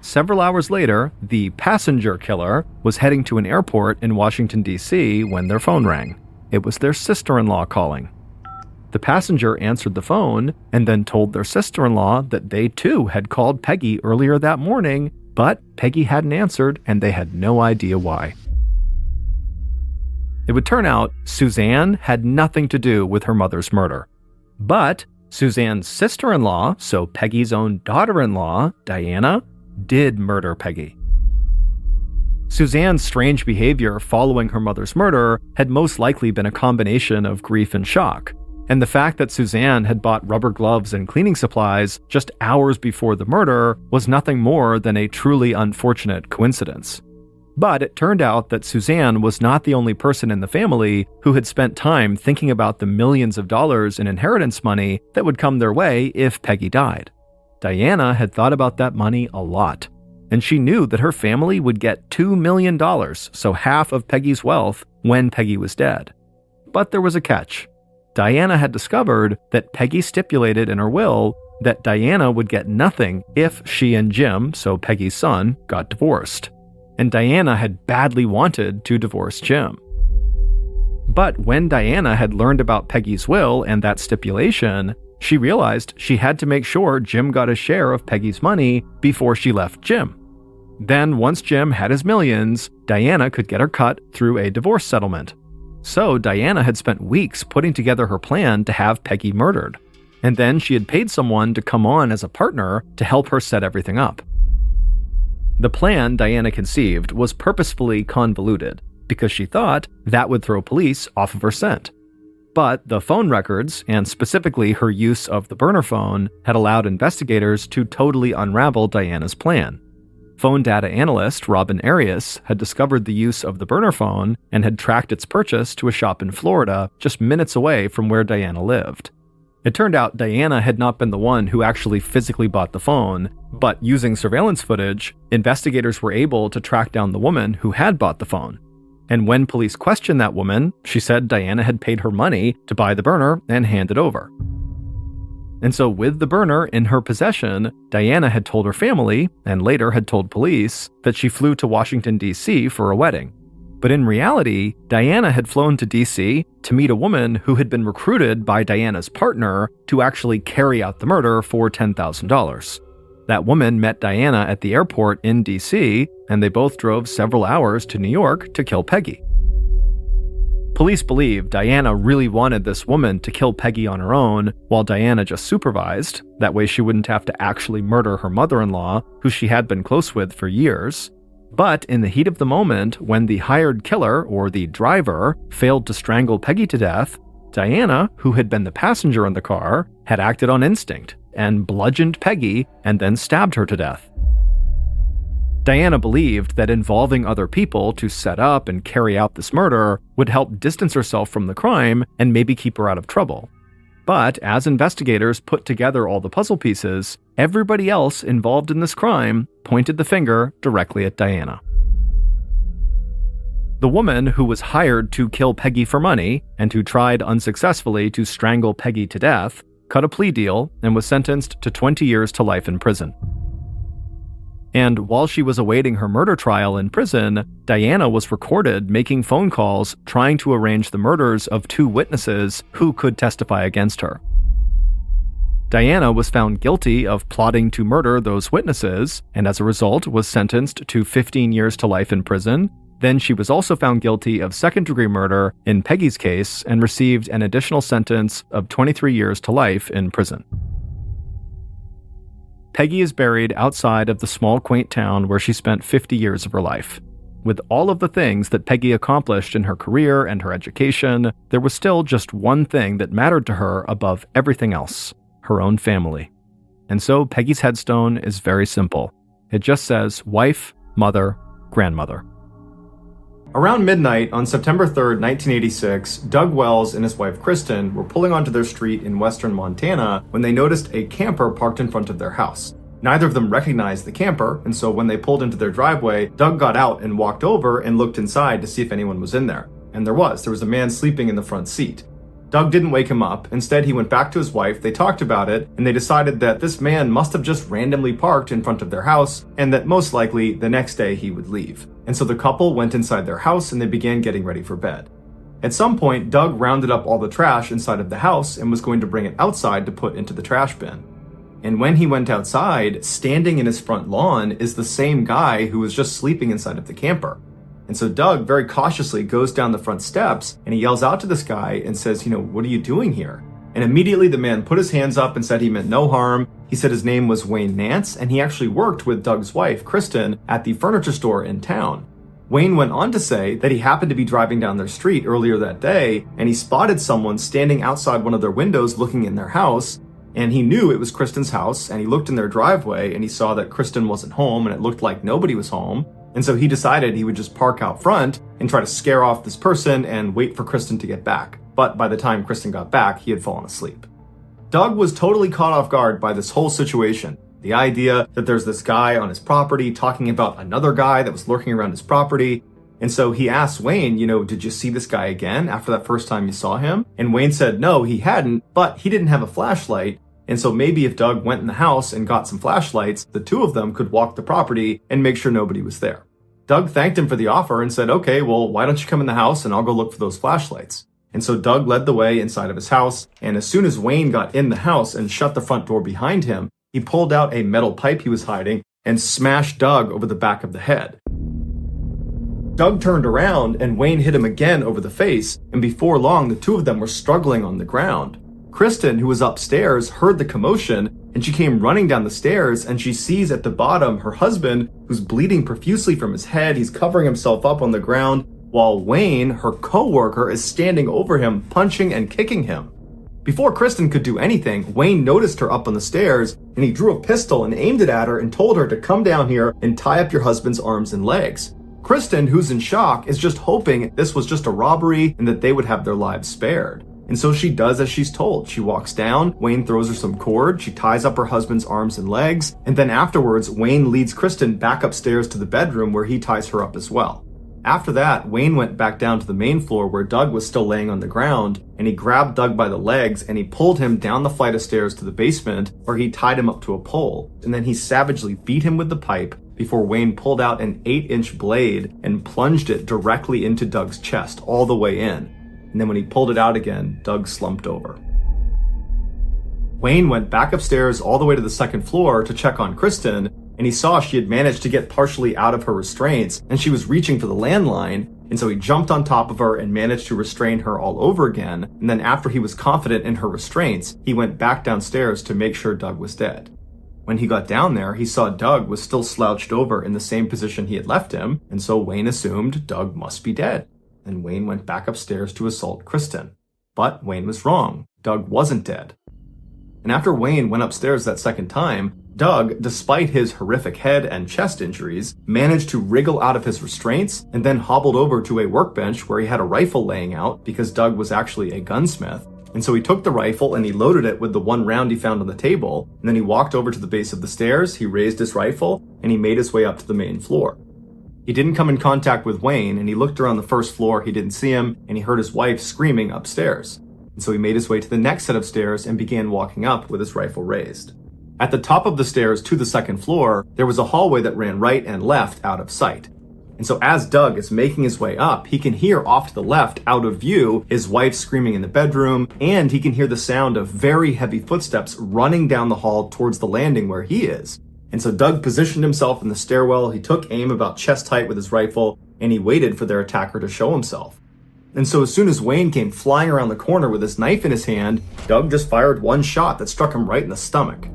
Several hours later, the passenger killer was heading to an airport in Washington, D.C. when their phone rang. It was their sister-in-law calling. The passenger answered the phone and then told their sister-in-law that they too had called Peggy earlier that morning, but Peggy hadn't answered and they had no idea why. It would turn out Suzanne had nothing to do with her mother's murder. But Suzanne's sister-in-law, so Peggy's own daughter-in-law, Diana, did murder Peggy. Suzanne's strange behavior following her mother's murder had most likely been a combination of grief and shock. And the fact that Suzanne had bought rubber gloves and cleaning supplies just hours before the murder was nothing more than a truly unfortunate coincidence. But it turned out that Suzanne was not the only person in the family who had spent time thinking about the millions of dollars in inheritance money that would come their way if Peggy died. Diana had thought about that money a lot, and she knew that her family would get $2 million, so half of Peggy's wealth, when Peggy was dead. But there was a catch. Diana had discovered that Peggy stipulated in her will that Diana would get nothing if she and Jim, so Peggy's son, got divorced. And Diana had badly wanted to divorce Jim. But when Diana had learned about Peggy's will and that stipulation, she realized she had to make sure Jim got a share of Peggy's money before she left Jim. Then, once Jim had his millions, Diana could get her cut through a divorce settlement. So Diana had spent weeks putting together her plan to have Peggy murdered. And then she had paid someone to come on as a partner to help her set everything up. The plan Diana conceived was purposefully convoluted because she thought that would throw police off of her scent. But the phone records, and specifically her use of the burner phone, had allowed investigators to totally unravel Diana's plan. Phone data analyst Robin Arias had discovered the use of the burner phone and had tracked its purchase to a shop in Florida just minutes away from where Diana lived. It turned out Diana had not been the one who actually physically bought the phone, but using surveillance footage, investigators were able to track down the woman who had bought the phone. And when police questioned that woman, she said Diana had paid her money to buy the burner and hand it over. And so with the burner in her possession, Diana had told her family, and later had told police, that she flew to Washington, D.C. for a wedding. But in reality, Diana had flown to D.C. to meet a woman who had been recruited by Diana's partner to actually carry out the murder for $10,000. That woman met Diana at the airport in D.C., and they both drove several hours to New York to kill Peggy. Police believe Diana really wanted this woman to kill Peggy on her own, while Diana just supervised. That way she wouldn't have to actually murder her mother-in-law, who she had been close with for years. But in the heat of the moment, when the hired killer, or the driver, failed to strangle Peggy to death, Diana, who had been the passenger in the car, had acted on instinct and bludgeoned Peggy and then stabbed her to death. Diana believed that involving other people to set up and carry out this murder would help distance herself from the crime and maybe keep her out of trouble. But as investigators put together all the puzzle pieces, everybody else involved in this crime pointed the finger directly at Diana. The woman who was hired to kill Peggy for money and who tried unsuccessfully to strangle Peggy to death cut a plea deal and was sentenced to 20 years to life in prison. And while she was awaiting her murder trial in prison, Diana was recorded making phone calls trying to arrange the murders of 2 witnesses who could testify against her. Diana was found guilty of plotting to murder those witnesses, and as a result was sentenced to 15 years to life in prison. Then she was also found guilty of second-degree murder in Peggy's case and received an additional sentence of 23 years to life in prison. Peggy is buried outside of the small, quaint town where she spent 50 years of her life. With all of the things that Peggy accomplished in her career and her education, there was still just one thing that mattered to her above everything else: her own family. And so Peggy's headstone is very simple. It just says wife, mother, grandmother. Around midnight on September 3rd, 1986, Doug Wells and his wife Kristen were pulling onto their street in western Montana when they noticed a camper parked in front of their house. Neither of them recognized the camper, and so when they pulled into their driveway, Doug got out and walked over and looked inside to see if anyone was in there. And there was a man sleeping in the front seat. Doug didn't wake him up. Instead, he went back to his wife, they talked about it, and they decided that this man must have just randomly parked in front of their house, and that most likely the next day he would leave. And so the couple went inside their house and they began getting ready for bed. At some point, Doug rounded up all the trash inside of the house and was going to bring it outside to put into the trash bin. And when he went outside, standing in his front lawn is the same guy who was just sleeping inside of the camper. And so Doug very cautiously goes down the front steps and he yells out to this guy and says, what are you doing here? And immediately the man put his hands up and said he meant no harm. He said his name was Wayne Nance, and he actually worked with Doug's wife, Kristen, at the furniture store in town. Wayne went on to say that he happened to be driving down their street earlier that day, and he spotted someone standing outside one of their windows looking in their house, and he knew it was Kristen's house, and he looked in their driveway, and he saw that Kristen wasn't home, and it looked like nobody was home. And so he decided he would just park out front and try to scare off this person and wait for Kristen to get back. But by the time Kristen got back, he had fallen asleep. Doug was totally caught off guard by this whole situation. The idea that there's this guy on his property talking about another guy that was lurking around his property. And so he asked Wayne, did you see this guy again after that first time you saw him? And Wayne said no, he hadn't, but he didn't have a flashlight. And so maybe if Doug went in the house and got some flashlights, the two of them could walk the property and make sure nobody was there. Doug thanked him for the offer and said, okay, well, why don't you come in the house and I'll go look for those flashlights. And so Doug led the way inside of his house. And as soon as Wayne got in the house and shut the front door behind him, he pulled out a metal pipe he was hiding and smashed Doug over the back of the head. Doug turned around and Wayne hit him again over the face. And before long, the two of them were struggling on the ground. Kristen, who was upstairs, heard the commotion, and she came running down the stairs, and she sees at the bottom her husband, who's bleeding profusely from his head. He's covering himself up on the ground, while Wayne, her co-worker, is standing over him, punching and kicking him. Before Kristen could do anything, Wayne noticed her up on the stairs, and he drew a pistol and aimed it at her and told her to come down here and tie up your husband's arms and legs. Kristen, who's in shock, is just hoping this was just a robbery and that they would have their lives spared. And so she does as she's told. She walks down, Wayne throws her some cord, she ties up her husband's arms and legs, and then afterwards, Wayne leads Kristen back upstairs to the bedroom where he ties her up as well. After that, Wayne went back down to the main floor where Doug was still laying on the ground, and he grabbed Doug by the legs and he pulled him down the flight of stairs to the basement where he tied him up to a pole, and then he savagely beat him with the pipe before Wayne pulled out an 8-inch blade and plunged it directly into Doug's chest all the way in. And then when he pulled it out again, Doug slumped over. Wayne went back upstairs all the way to the second floor to check on Kristen, and he saw she had managed to get partially out of her restraints, and she was reaching for the landline, and so he jumped on top of her and managed to restrain her all over again, and then after he was confident in her restraints, he went back downstairs to make sure Doug was dead. When he got down there, he saw Doug was still slouched over in the same position he had left him, and so Wayne assumed Doug must be dead. And Wayne went back upstairs to assault Kristen. But Wayne was wrong. Doug wasn't dead. And after Wayne went upstairs that second time, Doug, despite his horrific head and chest injuries, managed to wriggle out of his restraints and then hobbled over to a workbench where he had a rifle laying out because Doug was actually a gunsmith. And so he took the rifle and he loaded it with the one round he found on the table. And then he walked over to the base of the stairs, he raised his rifle, and he made his way up to the main floor. He didn't come in contact with Wayne, and he looked around the first floor, he didn't see him, and he heard his wife screaming upstairs. And so he made his way to the next set of stairs and began walking up with his rifle raised. At the top of the stairs to the second floor, there was a hallway that ran right and left out of sight. And so as Doug is making his way up, he can hear off to the left, out of view, his wife screaming in the bedroom, and he can hear the sound of very heavy footsteps running down the hall towards the landing where he is. And so Doug positioned himself in the stairwell, he took aim about chest height with his rifle, and he waited for their attacker to show himself. And so as soon as Wayne came flying around the corner with his knife in his hand, Doug just fired one shot that struck him right in the stomach.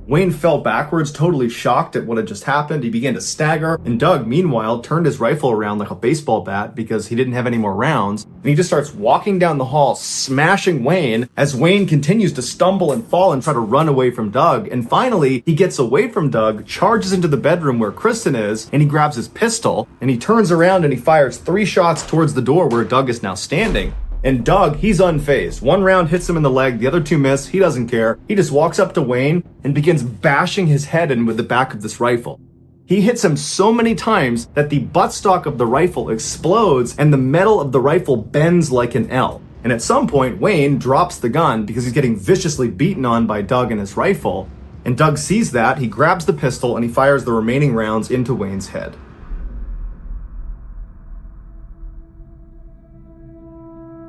Wayne fell backwards, totally shocked at what had just happened. He began to stagger, and Doug, meanwhile, turned his rifle around like a baseball bat because he didn't have any more rounds, and he just starts walking down the hall, smashing Wayne, as Wayne continues to stumble and fall and try to run away from Doug. And finally, he gets away from Doug, charges into the bedroom where Kristen is, and he grabs his pistol, and he turns around and he fires 3 shots towards the door where Doug is now standing. And Doug, he's unfazed. 1 round hits him in the leg, the other 2 miss, he doesn't care. He just walks up to Wayne and begins bashing his head in with the back of this rifle. He hits him so many times that the buttstock of the rifle explodes and the metal of the rifle bends like an L. And at some point, Wayne drops the gun because he's getting viciously beaten on by Doug and his rifle. And Doug sees that, he grabs the pistol and he fires the remaining rounds into Wayne's head.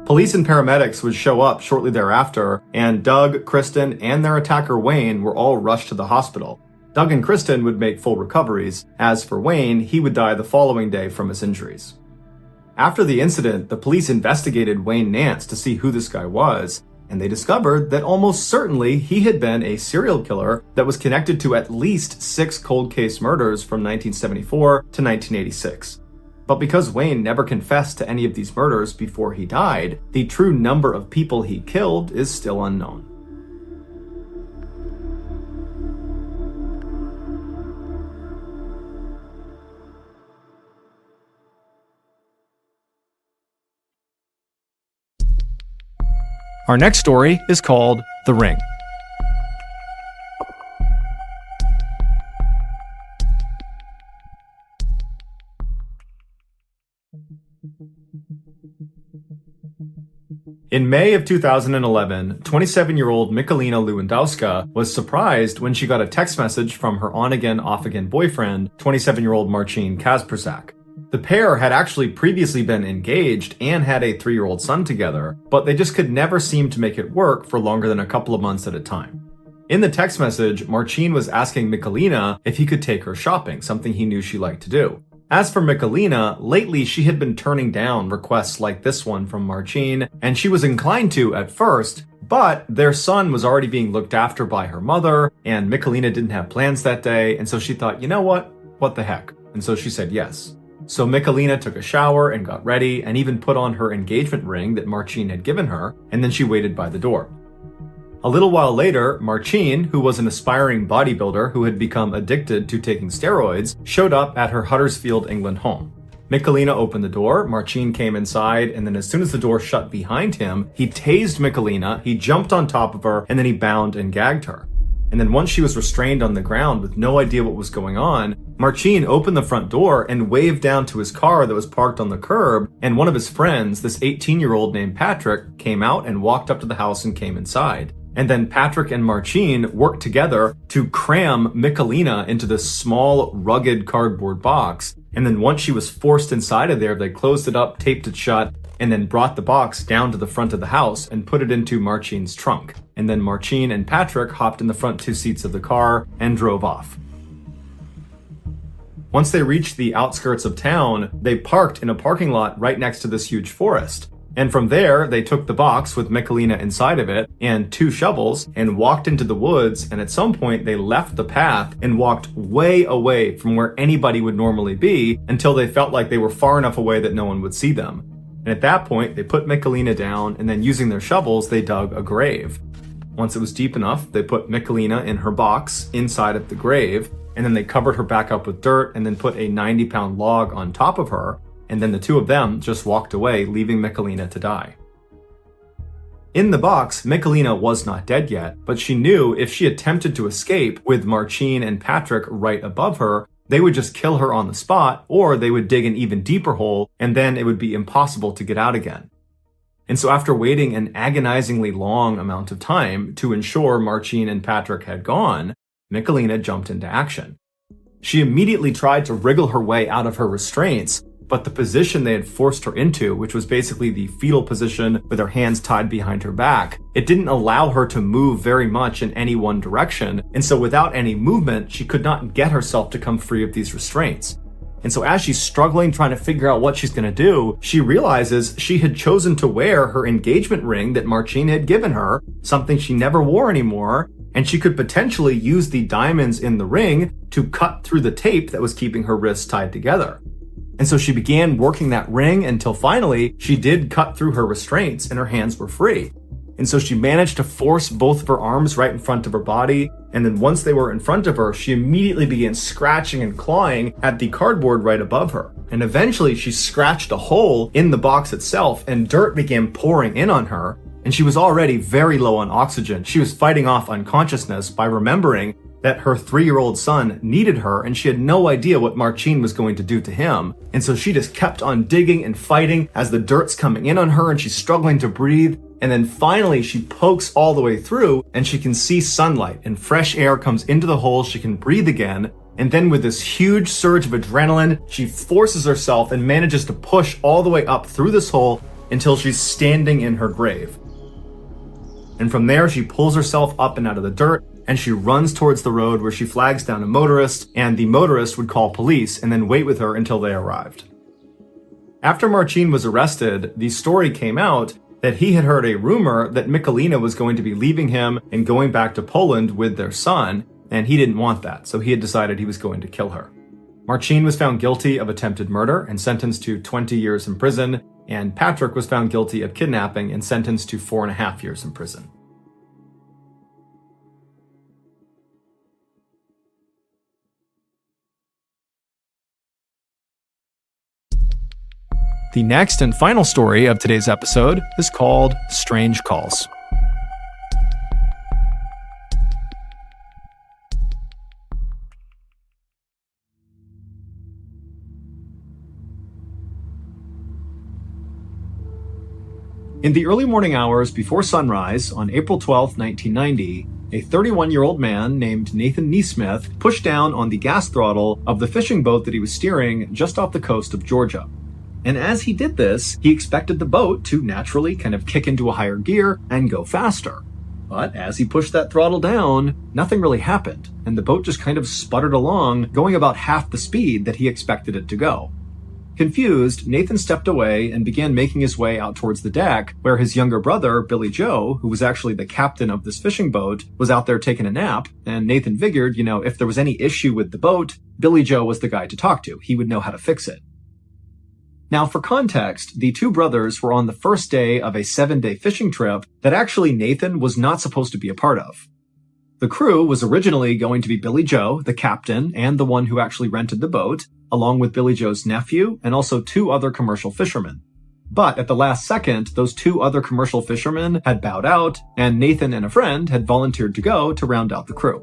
Police and paramedics would show up shortly thereafter, and Doug, Kristen, and their attacker Wayne were all rushed to the hospital. Doug and Kristen would make full recoveries. As for Wayne, he would die the following day from his injuries. After the incident, the police investigated Wayne Nance to see who this guy was, and they discovered that almost certainly he had been a serial killer that was connected to at least 6 cold case murders from 1974 to 1986. But because Wayne never confessed to any of these murders before he died, the true number of people he killed is still unknown. Our next story is called The Ring. In May of 2011, 27-year-old Michalina Lewandowska was surprised when she got a text message from her on-again, off-again boyfriend, 27-year-old Marcin Kaspersak. The pair had actually previously been engaged and had a 3-year-old son together, but they just could never seem to make it work for longer than a couple of months at a time. In the text message, Marcin was asking Michalina if he could take her shopping, something he knew she liked to do. As for Michalina, lately she had been turning down requests like this one from Marcin, and she was inclined to at first, but their son was already being looked after by her mother, and Michalina didn't have plans that day, and so she thought, you know what the heck? And so she said yes. So Michalina took a shower and got ready, and even put on her engagement ring that Marcin had given her, and then she waited by the door. A little while later, Marcin, who was an aspiring bodybuilder who had become addicted to taking steroids, showed up at her Huddersfield, England home. Michalina opened the door, Marcin came inside, and then as soon as the door shut behind him, he tased Michalina, he jumped on top of her, and then he bound and gagged her. And then once she was restrained on the ground with no idea what was going on, Marcin opened the front door and waved down to his car that was parked on the curb, and one of his friends, this 18-year-old named Patrick, came out and walked up to the house and came inside. And then Patrick and Marcin worked together to cram Michalina into this small, rugged cardboard box. And then once she was forced inside of there, they closed it up, taped it shut, and then brought the box down to the front of the house and put it into Marcin's trunk. And then Marcin and Patrick hopped in the front 2 seats of the car and drove off. Once they reached the outskirts of town, they parked in a parking lot right next to this huge forest. And from there, they took the box with Michalina inside of it and 2 shovels and walked into the woods, and at some point they left the path and walked way away from where anybody would normally be until they felt like they were far enough away that no one would see them. And at that point, they put Michalina down, and then using their shovels, they dug a grave. Once it was deep enough, they put Michalina in her box inside of the grave, and then they covered her back up with dirt and then put a 90-pound log on top of her. And then the 2 of them just walked away, leaving Michalina to die. In the box, Michalina was not dead yet, but she knew if she attempted to escape with Marcin and Patrick right above her, they would just kill her on the spot, or they would dig an even deeper hole, and then it would be impossible to get out again. And so after waiting an agonizingly long amount of time to ensure Marcin and Patrick had gone, Michelina jumped into action. She immediately tried to wriggle her way out of her restraints, but the position they had forced her into, which was basically the fetal position with her hands tied behind her back, it didn't allow her to move very much in any one direction, and so without any movement, she could not get herself to come free of these restraints. And so as she's struggling, trying to figure out what she's going to do, she realizes she had chosen to wear her engagement ring that Marcin had given her, something she never wore anymore, and she could potentially use the diamonds in the ring to cut through the tape that was keeping her wrists tied together. And so she began working that ring until finally she did cut through her restraints and her hands were free. And so she managed to force both of her arms right in front of her body. And then once they were in front of her, she immediately began scratching and clawing at the cardboard right above her. And eventually she scratched a hole in the box itself and dirt began pouring in on her. And she was already very low on oxygen. She was fighting off unconsciousness by remembering that her 3-year-old son needed her and she had no idea what Marcin was going to do to him. And so she just kept on digging and fighting as the dirt's coming in on her and she's struggling to breathe. And then finally she pokes all the way through and she can see sunlight and fresh air comes into the hole. She can breathe again. And then with this huge surge of adrenaline, she forces herself and manages to push all the way up through this hole until she's standing in her grave. And from there, she pulls herself up and out of the dirt and she runs towards the road where she flags down a motorist, and the motorist would call police and then wait with her until they arrived. After Marcin was arrested, the story came out that he had heard a rumor that Michelina was going to be leaving him and going back to Poland with their son, and he didn't want that, so he had decided he was going to kill her. Marcin was found guilty of attempted murder and sentenced to 20 years in prison, and Patrick was found guilty of kidnapping and sentenced to 4.5 years in prison. The next and final story of today's episode is called Strange Calls. In the early morning hours before sunrise on April 12, 1990, a 31-year-old man named Nathan Neesmith pushed down on the gas throttle of the fishing boat that he was steering just off the coast of Georgia. And as he did this, he expected the boat to naturally kind of kick into a higher gear and go faster. But as he pushed that throttle down, nothing really happened, and the boat just kind of sputtered along, going about half the speed that he expected it to go. Confused, Nathan stepped away and began making his way out towards the deck, where his younger brother, Billy Joe, who was actually the captain of this fishing boat, was out there taking a nap, and Nathan figured, if there was any issue with the boat, Billy Joe was the guy to talk to. He would know how to fix it. Now, for context, the two brothers were on the first day of a 7-day fishing trip that actually Nathan was not supposed to be a part of. The crew was originally going to be Billy Joe, the captain, and the one who actually rented the boat, along with Billy Joe's nephew and also 2 other commercial fishermen. But at the last second, those 2 other commercial fishermen had bowed out, and Nathan and a friend had volunteered to go to round out the crew.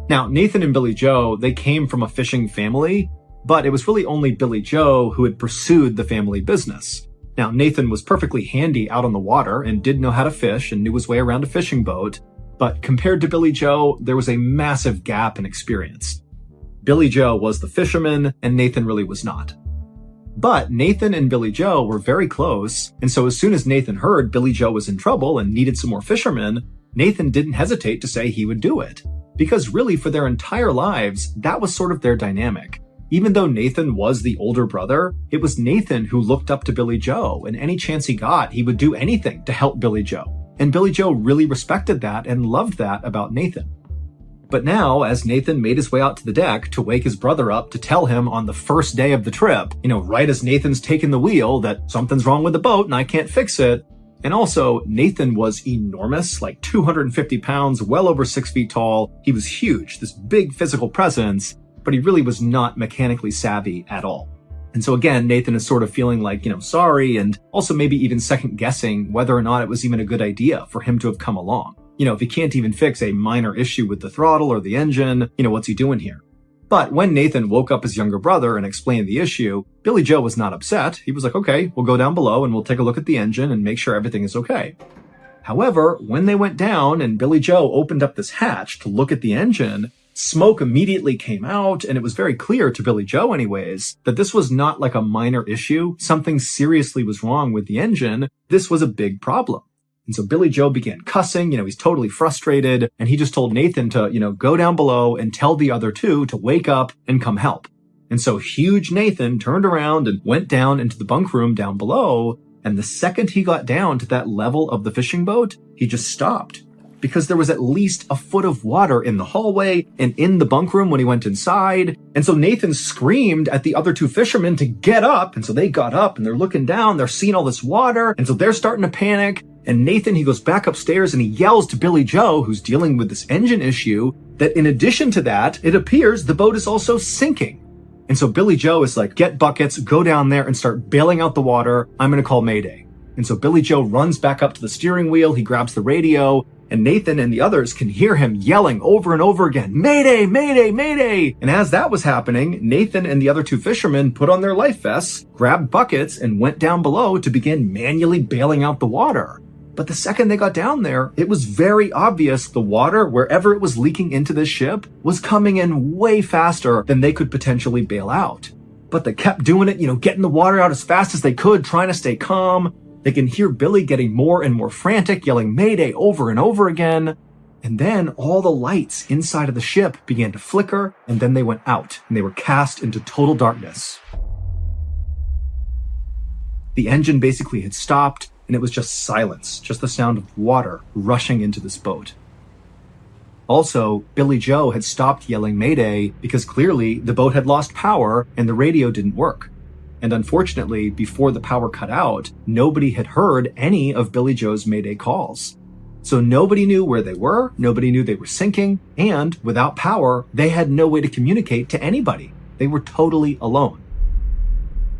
Now, Nathan and Billy Joe, they came from a fishing family, but it was really only Billy Joe who had pursued the family business. Now, Nathan was perfectly handy out on the water and did know how to fish and knew his way around a fishing boat, but compared to Billy Joe, there was a massive gap in experience. Billy Joe was the fisherman, and Nathan really was not. But Nathan and Billy Joe were very close, and so as soon as Nathan heard Billy Joe was in trouble and needed some more fishermen, Nathan didn't hesitate to say he would do it. Because really, for their entire lives, that was sort of their dynamic. Even though Nathan was the older brother, it was Nathan who looked up to Billy Joe, and any chance he got, he would do anything to help Billy Joe. And Billy Joe really respected that and loved that about Nathan. But now, as Nathan made his way out to the deck to wake his brother up to tell him on the first day of the trip, right as Nathan's taking the wheel, that something's wrong with the boat and I can't fix it. And also, Nathan was enormous, like 250 pounds, well over 6 feet tall. He was huge, this big physical presence, but he really was not mechanically savvy at all. And so again, Nathan is sort of feeling like, sorry, and also maybe even second guessing whether or not it was even a good idea for him to have come along. If he can't even fix a minor issue with the throttle or the engine, what's he doing here? But when Nathan woke up his younger brother and explained the issue, Billy Joe was not upset. He was like, okay, we'll go down below and we'll take a look at the engine and make sure everything is okay. However, when they went down and Billy Joe opened up this hatch to look at the engine, Smoke immediately came out, and it was very clear to Billy Joe anyways, that this was not like a minor issue. Something seriously was wrong with the engine. This was a big problem. And so Billy Joe began cussing, he's totally frustrated, and he just told Nathan to, go down below and tell the other two to wake up and come help. And so huge Nathan turned around and went down into the bunk room down below, and the second he got down to that level of the fishing boat, he just stopped. Because there was at least a foot of water in the hallway and in the bunk room when he went inside. And so Nathan screamed at the other two fishermen to get up. And so they got up and they're looking down, they're seeing all this water. And so they're starting to panic. And Nathan, he goes back upstairs and he yells to Billy Joe, who's dealing with this engine issue, that in addition to that, it appears the boat is also sinking. And so Billy Joe is like, get buckets, go down there and start bailing out the water. I'm going to call Mayday. And so Billy Joe runs back up to the steering wheel. He grabs the radio. And Nathan and the others can hear him yelling over and over again, Mayday, Mayday, Mayday. And as that was happening, Nathan and the other two fishermen put on their life vests, grabbed buckets, and went down below to begin manually bailing out the water. But the second they got down there, it was very obvious the water, wherever it was leaking into this ship, was coming in way faster than they could potentially bail out. But they kept doing it, getting the water out as fast as they could, trying to stay calm. They can hear Billy getting more and more frantic, yelling Mayday over and over again. And then all the lights inside of the ship began to flicker, and then they went out, and they were cast into total darkness. The engine basically had stopped, and it was just silence, just the sound of water rushing into this boat. Also, Billy Joe had stopped yelling Mayday because clearly the boat had lost power and the radio didn't work. And unfortunately, before the power cut out, nobody had heard any of Billy Joe's Mayday calls. So nobody knew where they were, nobody knew they were sinking, and without power, they had no way to communicate to anybody. They were totally alone.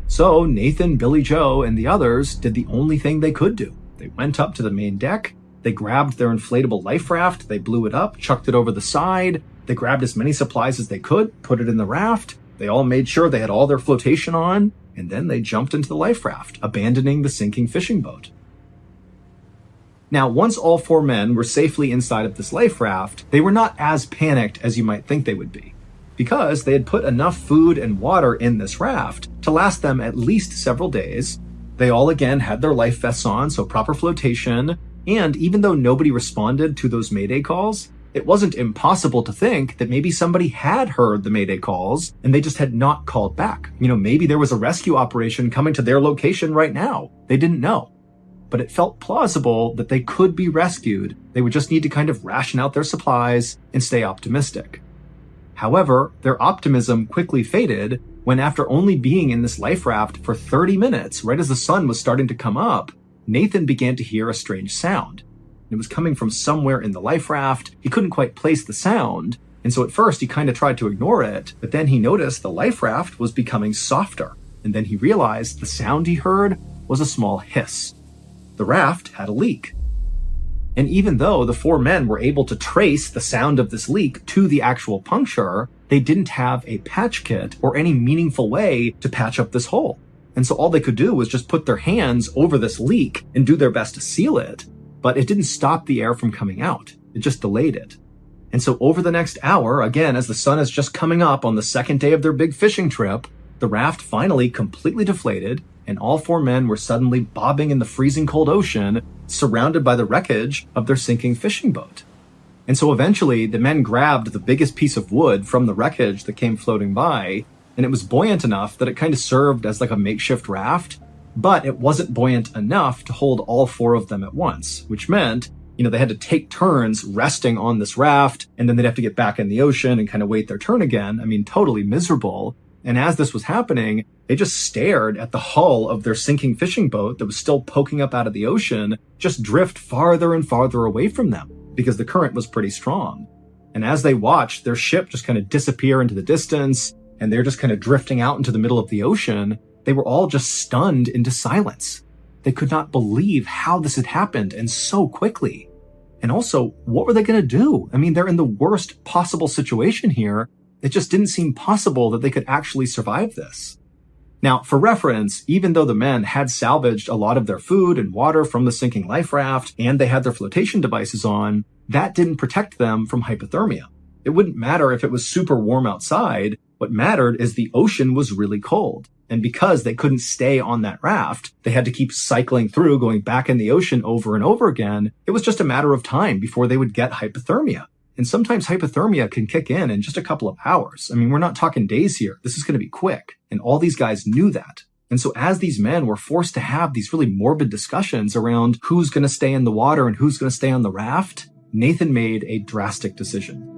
So Nathan, Billy Joe, and the others did the only thing they could do. They went up to the main deck, they grabbed their inflatable life raft, they blew it up, chucked it over the side, they grabbed as many supplies as they could, put it in the raft, they all made sure they had all their flotation on, and then they jumped into the life raft, abandoning the sinking fishing boat. Now, once all four men were safely inside of this life raft, they were not as panicked as you might think they would be, because they had put enough food and water in this raft to last them at least several days. They all again had their life vests on, so proper flotation, and even though nobody responded to those Mayday calls, it wasn't impossible to think that maybe somebody had heard the Mayday calls and they just had not called back. Maybe there was a rescue operation coming to their location right now. They didn't know. But it felt plausible that they could be rescued. They would just need to kind of ration out their supplies and stay optimistic. However, their optimism quickly faded when, after only being in this life raft for 30 minutes, right as the sun was starting to come up, Nathan began to hear a strange sound. It was coming from somewhere in the life raft. He couldn't quite place the sound, and so at first he kind of tried to ignore it, but then he noticed the life raft was becoming softer, and then he realized the sound he heard was a small hiss. The raft had a leak. And even though the four men were able to trace the sound of this leak to the actual puncture, they didn't have a patch kit or any meaningful way to patch up this hole. And so all they could do was just put their hands over this leak and do their best to seal it. But it didn't stop the air from coming out. It just delayed it. And so over the next hour, again, as the sun is just coming up on the second day of their big fishing trip, the raft finally completely deflated, and all four men were suddenly bobbing in the freezing cold ocean, surrounded by the wreckage of their sinking fishing boat. And so eventually, the men grabbed the biggest piece of wood from the wreckage that came floating by, and it was buoyant enough that it kind of served as like a makeshift raft, but it wasn't buoyant enough to hold all four of them at once, which meant, they had to take turns resting on this raft, and then they'd have to get back in the ocean and kind of wait their turn again. Totally miserable. And as this was happening, they just stared at the hull of their sinking fishing boat that was still poking up out of the ocean, just drift farther and farther away from them, because the current was pretty strong. And as they watched their ship just kind of disappear into the distance, and they're just kind of drifting out into the middle of the ocean, they were all just stunned into silence. They could not believe how this had happened and so quickly. And also, what were they going to do? They're in the worst possible situation here. It just didn't seem possible that they could actually survive this. Now, for reference, even though the men had salvaged a lot of their food and water from the sinking life raft, and they had their flotation devices on, that didn't protect them from hypothermia. It wouldn't matter if it was super warm outside. What mattered is the ocean was really cold. And because they couldn't stay on that raft, they had to keep cycling through, going back in the ocean over and over again. It was just a matter of time before they would get hypothermia. And sometimes hypothermia can kick in just a couple of hours. I mean, we're not talking days here. This is going to be quick. And all these guys knew that. And so as these men were forced to have these really morbid discussions around who's going to stay in the water and who's going to stay on the raft, Nathan made a drastic decision.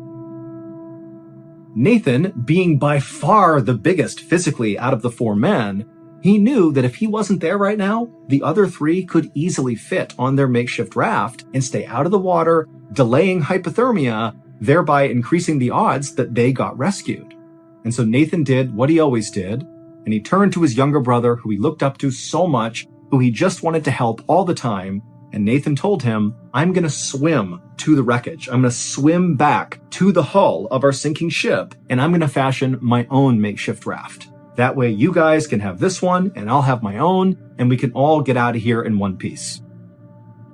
Nathan, being by far the biggest physically out of the 4 men, he knew that if he wasn't there right now, the other 3 could easily fit on their makeshift raft and stay out of the water, delaying hypothermia, thereby increasing the odds that they got rescued. And so Nathan did what he always did, and he turned to his younger brother, who he looked up to so much, who he just wanted to help all the time, and Nathan told him, I'm going to swim to the wreckage. I'm going to swim back to the hull of our sinking ship, and I'm going to fashion my own makeshift raft. That way you guys can have this one, and I'll have my own, and we can all get out of here in one piece.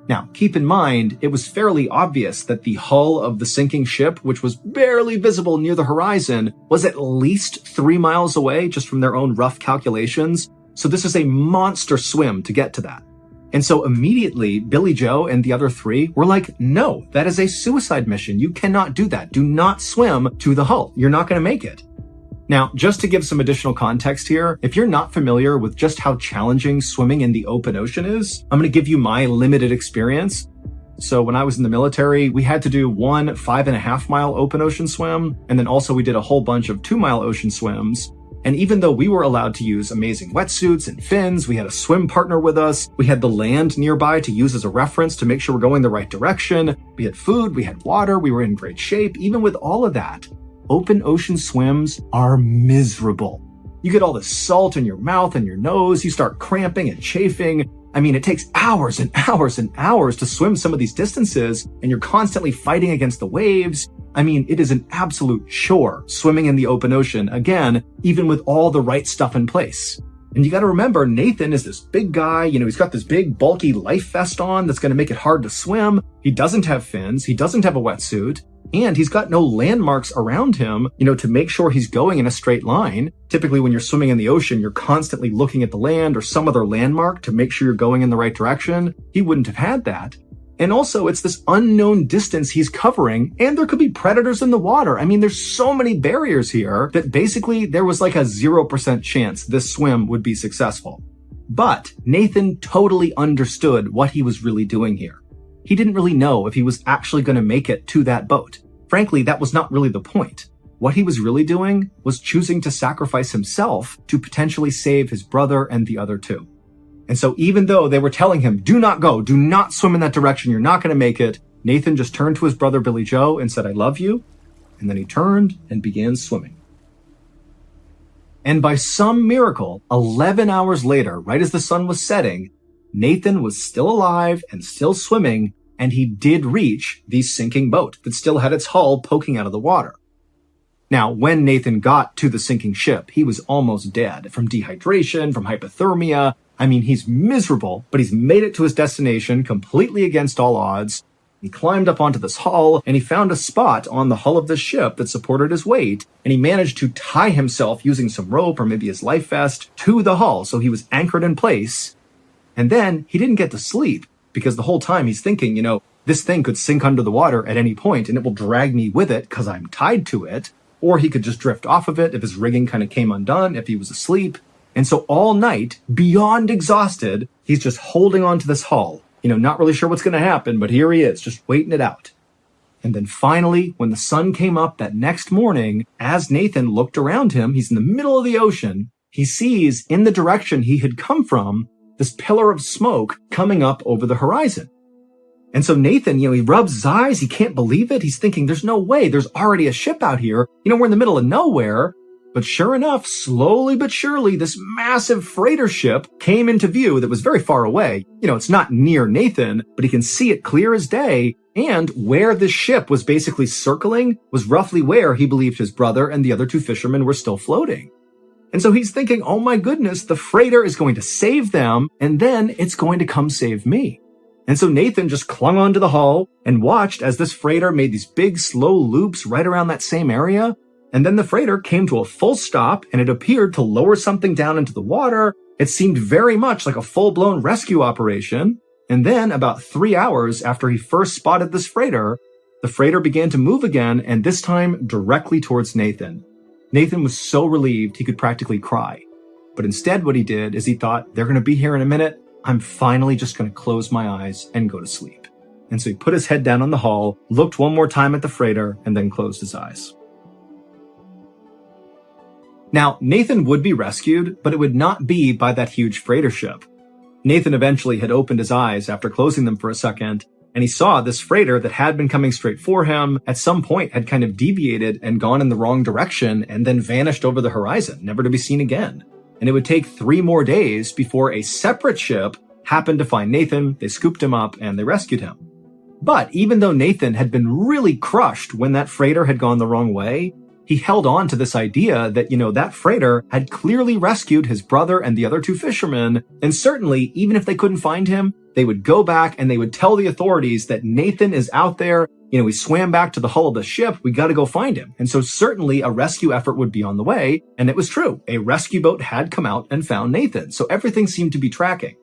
Now, keep in mind, it was fairly obvious that the hull of the sinking ship, which was barely visible near the horizon, was at least 3 miles away, just from their own rough calculations. So this is a monster swim to get to that. And so immediately, Billy Joe and the other 3 were like, no, that is a suicide mission. You cannot do that. Do not swim to the hull. You're not going to make it. Now, just to give some additional context here, if you're not familiar with just how challenging swimming in the open ocean is, I'm going to give you my limited experience. So when I was in the military, we had to do 1 5.5-mile open ocean swim, and then also we did a whole bunch of 2-mile ocean swims. And even though we were allowed to use amazing wetsuits and fins, we had a swim partner with us, we had the land nearby to use as a reference to make sure we're going the right direction, we had food, we had water, we were in great shape. Even with all of that, open ocean swims are miserable. You get all the salt in your mouth and your nose, you start cramping and chafing. I mean, it takes hours and hours and hours to swim some of these distances, and you're constantly fighting against the waves. I mean, it is an absolute chore swimming in the open ocean, again, even with all the right stuff in place. And you got to remember, Nathan is this big guy, he's got this big bulky life vest on that's going to make it hard to swim. He doesn't have fins, he doesn't have a wetsuit, and he's got no landmarks around him, to make sure he's going in a straight line. Typically, when you're swimming in the ocean, you're constantly looking at the land or some other landmark to make sure you're going in the right direction. He wouldn't have had that. And also, it's this unknown distance he's covering, and there could be predators in the water. I mean, there's so many barriers here that basically there was like a 0% chance this swim would be successful. But Nathan totally understood what he was really doing here. He didn't really know if he was actually going to make it to that boat. Frankly, that was not really the point. What he was really doing was choosing to sacrifice himself to potentially save his brother and the other 2. And so even though they were telling him, do not go, do not swim in that direction, you're not going to make it, Nathan just turned to his brother Billy Joe and said, I love you. And then he turned and began swimming. And by some miracle, 11 hours later, right as the sun was setting, Nathan was still alive and still swimming, and he did reach the sinking boat that still had its hull poking out of the water. Now, when Nathan got to the sinking ship, he was almost dead from dehydration, from hypothermia. I mean, he's miserable, but he's made it to his destination completely against all odds. He climbed up onto this hull, and he found a spot on the hull of the ship that supported his weight, and he managed to tie himself using some rope or maybe his life vest to the hull, so he was anchored in place. And then he didn't get to sleep, because the whole time he's thinking, this thing could sink under the water at any point, and it will drag me with it because I'm tied to it, or he could just drift off of it if his rigging kind of came undone, if he was asleep. And so all night, beyond exhausted, he's just holding on to this hull, not really sure what's going to happen, but here he is, just waiting it out. And then finally, when the sun came up that next morning, as Nathan looked around him, he's in the middle of the ocean, he sees in the direction he had come from, this pillar of smoke coming up over the horizon. And so Nathan, he rubs his eyes, he can't believe it, he's thinking, there's no way, there's already a ship out here, we're in the middle of nowhere. But sure enough, slowly but surely, this massive freighter ship came into view that was very far away. It's not near Nathan, but he can see it clear as day. And where this ship was basically circling was roughly where he believed his brother and the other 2 fishermen were still floating. And so he's thinking, oh my goodness, the freighter is going to save them, and then it's going to come save me. And so Nathan just clung onto the hull and watched as this freighter made these big, slow loops right around that same area. And then the freighter came to a full stop, and it appeared to lower something down into the water. It seemed very much like a full-blown rescue operation. And then, about 3 hours after he first spotted this freighter, the freighter began to move again, and this time directly towards Nathan. Nathan was so relieved he could practically cry. But instead what he did is he thought, they're going to be here in a minute. I'm finally just going to close my eyes and go to sleep. And so he put his head down on the hull, looked one more time at the freighter, and then closed his eyes. Now, Nathan would be rescued, but it would not be by that huge freighter ship. Nathan eventually had opened his eyes after closing them for a second, and he saw this freighter that had been coming straight for him at some point had kind of deviated and gone in the wrong direction and then vanished over the horizon, never to be seen again. And it would take 3 more days before a separate ship happened to find Nathan. They scooped him up and they rescued him. But even though Nathan had been really crushed when that freighter had gone the wrong way, he held on to this idea that, that freighter had clearly rescued his brother and the other 2 fishermen. And certainly, even if they couldn't find him, they would go back and they would tell the authorities that Nathan is out there. He swam back to the hull of the ship. We got to go find him. And so certainly a rescue effort would be on the way. And it was true. A rescue boat had come out and found Nathan. So everything seemed to be tracking.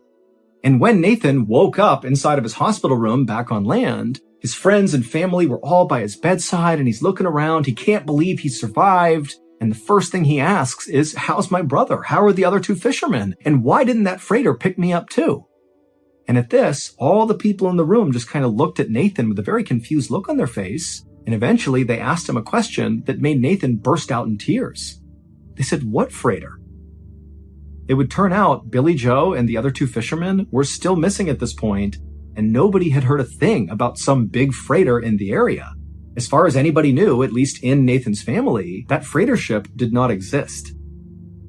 And when Nathan woke up inside of his hospital room back on land, his friends and family were all by his bedside and he's looking around. He can't believe he survived. And the first thing he asks is, how's my brother? How are the other 2 fishermen? And why didn't that freighter pick me up too? And at this, all the people in the room just kind of looked at Nathan with a very confused look on their face. And eventually they asked him a question that made Nathan burst out in tears. They said, what freighter? It would turn out Billy Joe and the other 2 fishermen were still missing at this point, and nobody had heard a thing about some big freighter in the area. As far as anybody knew, at least in Nathan's family, that freighter ship did not exist.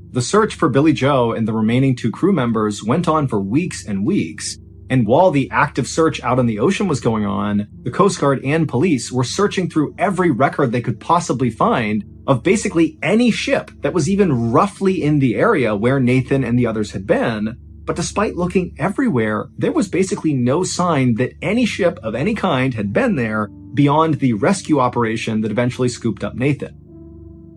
The search for Billy Joe and the remaining 2 crew members went on for weeks and weeks, and while the active search out on the ocean was going on, the Coast Guard and police were searching through every record they could possibly find of basically any ship that was even roughly in the area where Nathan and the others had been. But despite looking everywhere, there was basically no sign that any ship of any kind had been there beyond the rescue operation that eventually scooped up Nathan.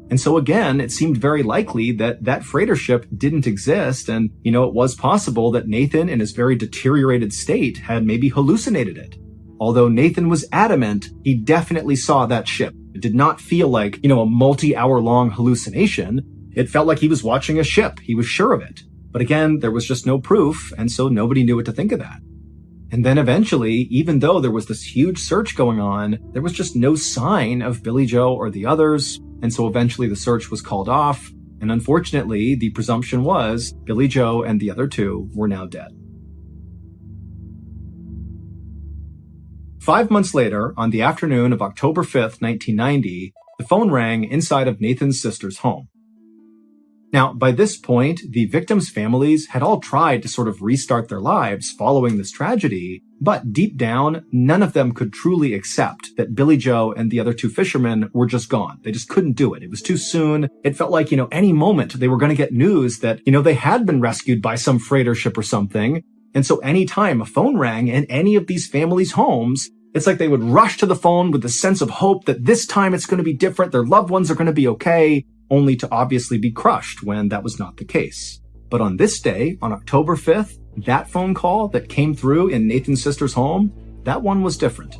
And so again, it seemed very likely that that freighter ship didn't exist, and, it was possible that Nathan, in his very deteriorated state, had maybe hallucinated it. Although Nathan was adamant, he definitely saw that ship. It did not feel like, a multi-hour-long hallucination. It felt like he was watching a ship. He was sure of it. But again, there was just no proof, and so nobody knew what to think of that. And then eventually, even though there was this huge search going on, there was just no sign of Billy Joe or the others, and so eventually the search was called off, and unfortunately, the presumption was Billy Joe and the other 2 were now dead. 5 months later, on the afternoon of October 5th, 1990, the phone rang inside of Nathan's sister's home. Now, by this point, the victims' families had all tried to sort of restart their lives following this tragedy, but deep down, none of them could truly accept that Billy Joe and the other 2 fishermen were just gone. They just couldn't do it. It was too soon. It felt like, any moment they were going to get news that, they had been rescued by some freighter ship or something. And so anytime a phone rang in any of these families' homes, it's like they would rush to the phone with the sense of hope that this time it's going to be different. Their loved ones are going to be okay, only to obviously be crushed when that was not the case. But on this day, on October 5th, that phone call that came through in Nathan's sister's home, that one was different.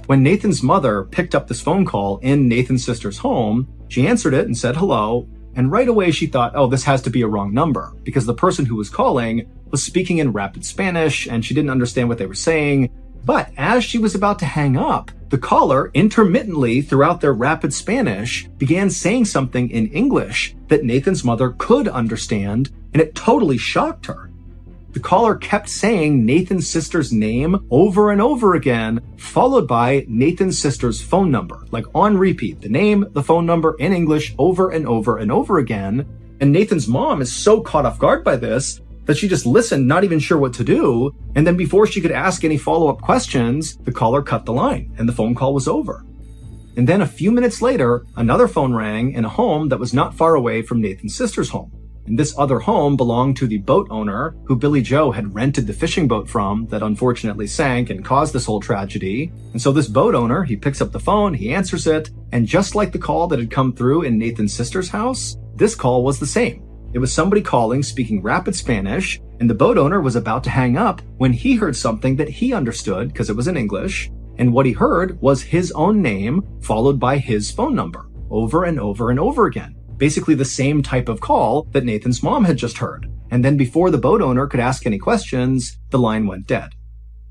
When Nathan's mother picked up this phone call in Nathan's sister's home, she answered it and said hello, and right away she thought, oh, this has to be a wrong number, because the person who was calling was speaking in rapid Spanish and she didn't understand what they were saying. But as she was about to hang up, the caller intermittently throughout their rapid Spanish began saying something in English that Nathan's mother could understand, and it totally shocked her. The caller kept saying Nathan's sister's name over and over again, followed by Nathan's sister's phone number, like on repeat, the name, the phone number in English over and over and over again. And Nathan's mom is so caught off guard by this that she just listened, not even sure what to do. And then before she could ask any follow-up questions, the caller cut the line and the phone call was over. And then a few minutes later, another phone rang in a home that was not far away from Nathan's sister's home. And this other home belonged to the boat owner who Billy Joe had rented the fishing boat from that unfortunately sank and caused this whole tragedy. And so this boat owner, he picks up the phone, he answers it, and just like the call that had come through in Nathan's sister's house, this call was the same. It was somebody calling, speaking rapid Spanish, and the boat owner was about to hang up when he heard something that he understood because it was in English. And what he heard was his own name followed by his phone number over and over and over again. Basically the same type of call that Nathan's mom had just heard. And then before the boat owner could ask any questions, the line went dead.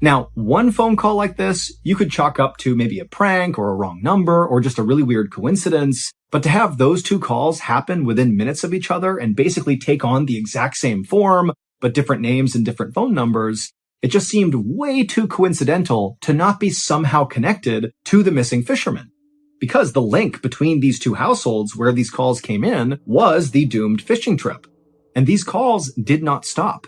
Now, one phone call like this, you could chalk up to maybe a prank or a wrong number or just a really weird coincidence. But to have those two calls happen within minutes of each other and basically take on the exact same form, but different names and different phone numbers, it just seemed way too coincidental to not be somehow connected to the missing fisherman. Because the link between these two households where these calls came in was the doomed fishing trip. And these calls did not stop.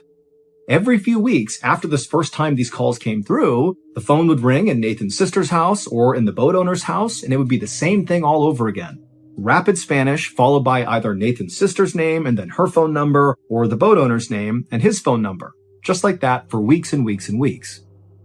Every few weeks after this first time these calls came through, the phone would ring in Nathan's sister's house or in the boat owner's house, and it would be the same thing all over again. Rapid Spanish followed by either Nathan's sister's name and then her phone number, or the boat owner's name and his phone number. Just like that for weeks and weeks and weeks.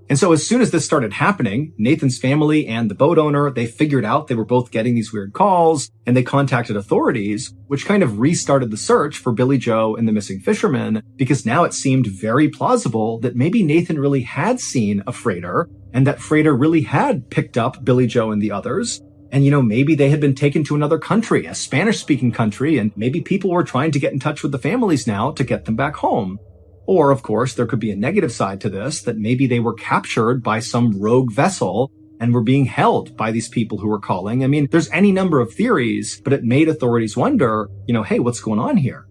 And so as soon as this started happening, Nathan's family and the boat owner, they figured out they were both getting these weird calls, and they contacted authorities, which kind of restarted the search for Billy Joe and the missing fisherman, because now it seemed very plausible that maybe Nathan really had seen a freighter, and that freighter really had picked up Billy Joe and the others. And maybe they had been taken to another country, a Spanish-speaking country, and maybe people were trying to get in touch with the families now to get them back home. Or, of course, there could be a negative side to this, that maybe they were captured by some rogue vessel and were being held by these people who were calling. I mean, there's any number of theories, but it made authorities wonder, hey, what's going on here?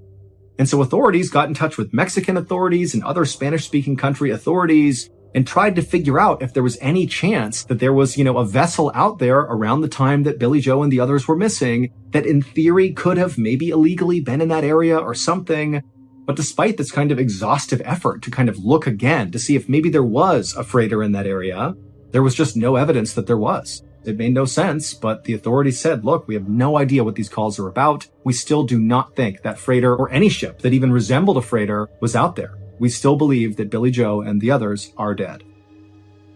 And so authorities got in touch with Mexican authorities and other Spanish-speaking country authorities and tried to figure out if there was any chance that there was, a vessel out there around the time that Billy Joe and the others were missing that in theory could have maybe illegally been in that area or something. But despite this kind of exhaustive effort to kind of look again to see if maybe there was a freighter in that area, there was just no evidence that there was. It made no sense, but the authorities said, look, we have no idea what these calls are about. We still do not think that freighter or any ship that even resembled a freighter was out there. We still believe that Billy Joe and the others are dead.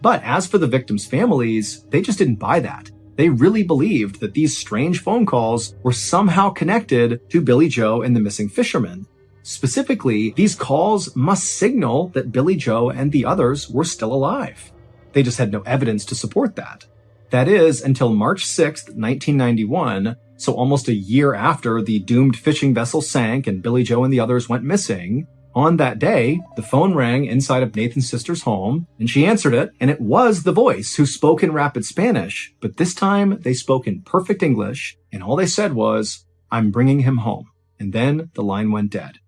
But as for the victims' families, they just didn't buy that. They really believed that these strange phone calls were somehow connected to Billy Joe and the missing fisherman. Specifically, these calls must signal that Billy Joe and the others were still alive. They just had no evidence to support that. That is, until March 6th, 1991, so almost a year after the doomed fishing vessel sank and Billy Joe and the others went missing. On that day, the phone rang inside of Nathan's sister's home, and she answered it, and it was the voice who spoke in rapid Spanish, but this time they spoke in perfect English, and all they said was, "I'm bringing him home." And then the line went dead.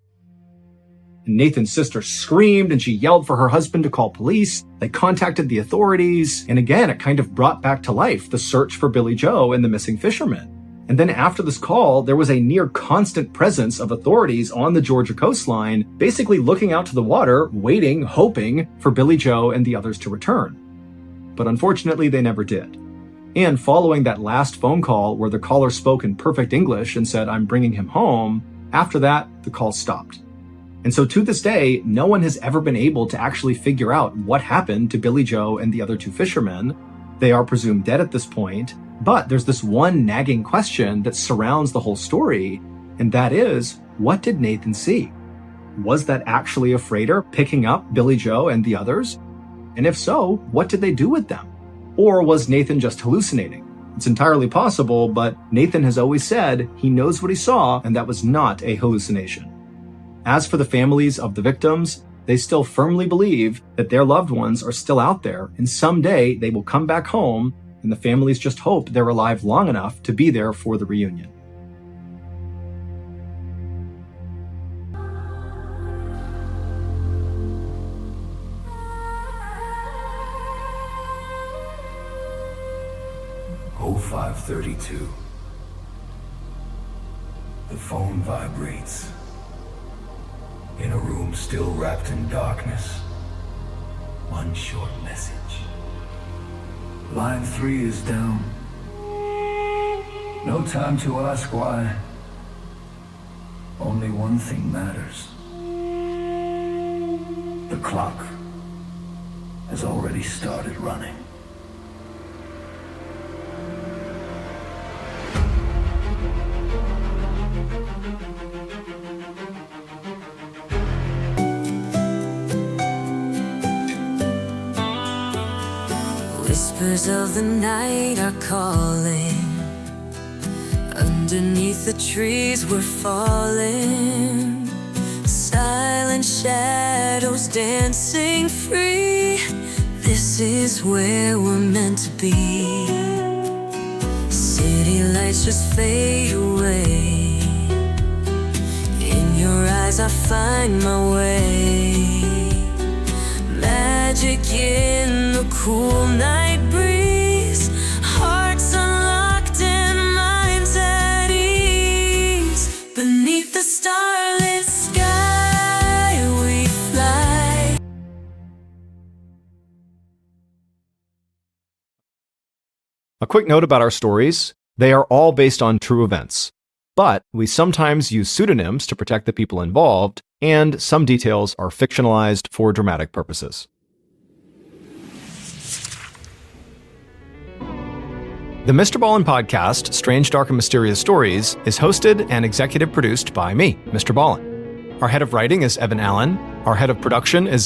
And Nathan's sister screamed and she yelled for her husband to call police. They contacted the authorities. And again, it kind of brought back to life the search for Billy Joe and the missing fisherman. And then after this call, there was a near constant presence of authorities on the Georgia coastline, basically looking out to the water, waiting, hoping for Billy Joe and the others to return. But unfortunately, they never did. And following that last phone call where the caller spoke in perfect English and said, "I'm bringing him home," after that, the call stopped. And so to this day, no one has ever been able to actually figure out what happened to Billy Joe and the other two fishermen. They are presumed dead at this point, but there's this one nagging question that surrounds the whole story, and that is, what did Nathan see? Was that actually a freighter picking up Billy Joe and the others? And if so, what did they do with them? Or was Nathan just hallucinating? It's entirely possible, but Nathan has always said he knows what he saw, and that was not a hallucination. As for the families of the victims, they still firmly believe that their loved ones are still out there, and someday they will come back home, and the families just hope they're alive long enough to be there for the reunion. Oh, 0532. The phone vibrates. In a room still wrapped in darkness, one short message. Line 3 is down. No time to ask why. Only one thing matters. The clock has already started running. Whispers of the night are calling. Underneath the trees we're falling. Silent shadows dancing free. This is where we're meant to be. City lights just fade away. In your eyes I find my way. Magic in the cool night breeze. Hearts unlocked and minds at ease. Beneath the starlit sky we fly. A quick note about our stories: they are all based on true events, but we sometimes use pseudonyms to protect the people involved, and some details are fictionalized for dramatic purposes. The MrBallen podcast, Strange, Dark, and Mysterious Stories, is hosted and executive produced by me, MrBallen. Our head of writing is Evan Allen. Our head of production is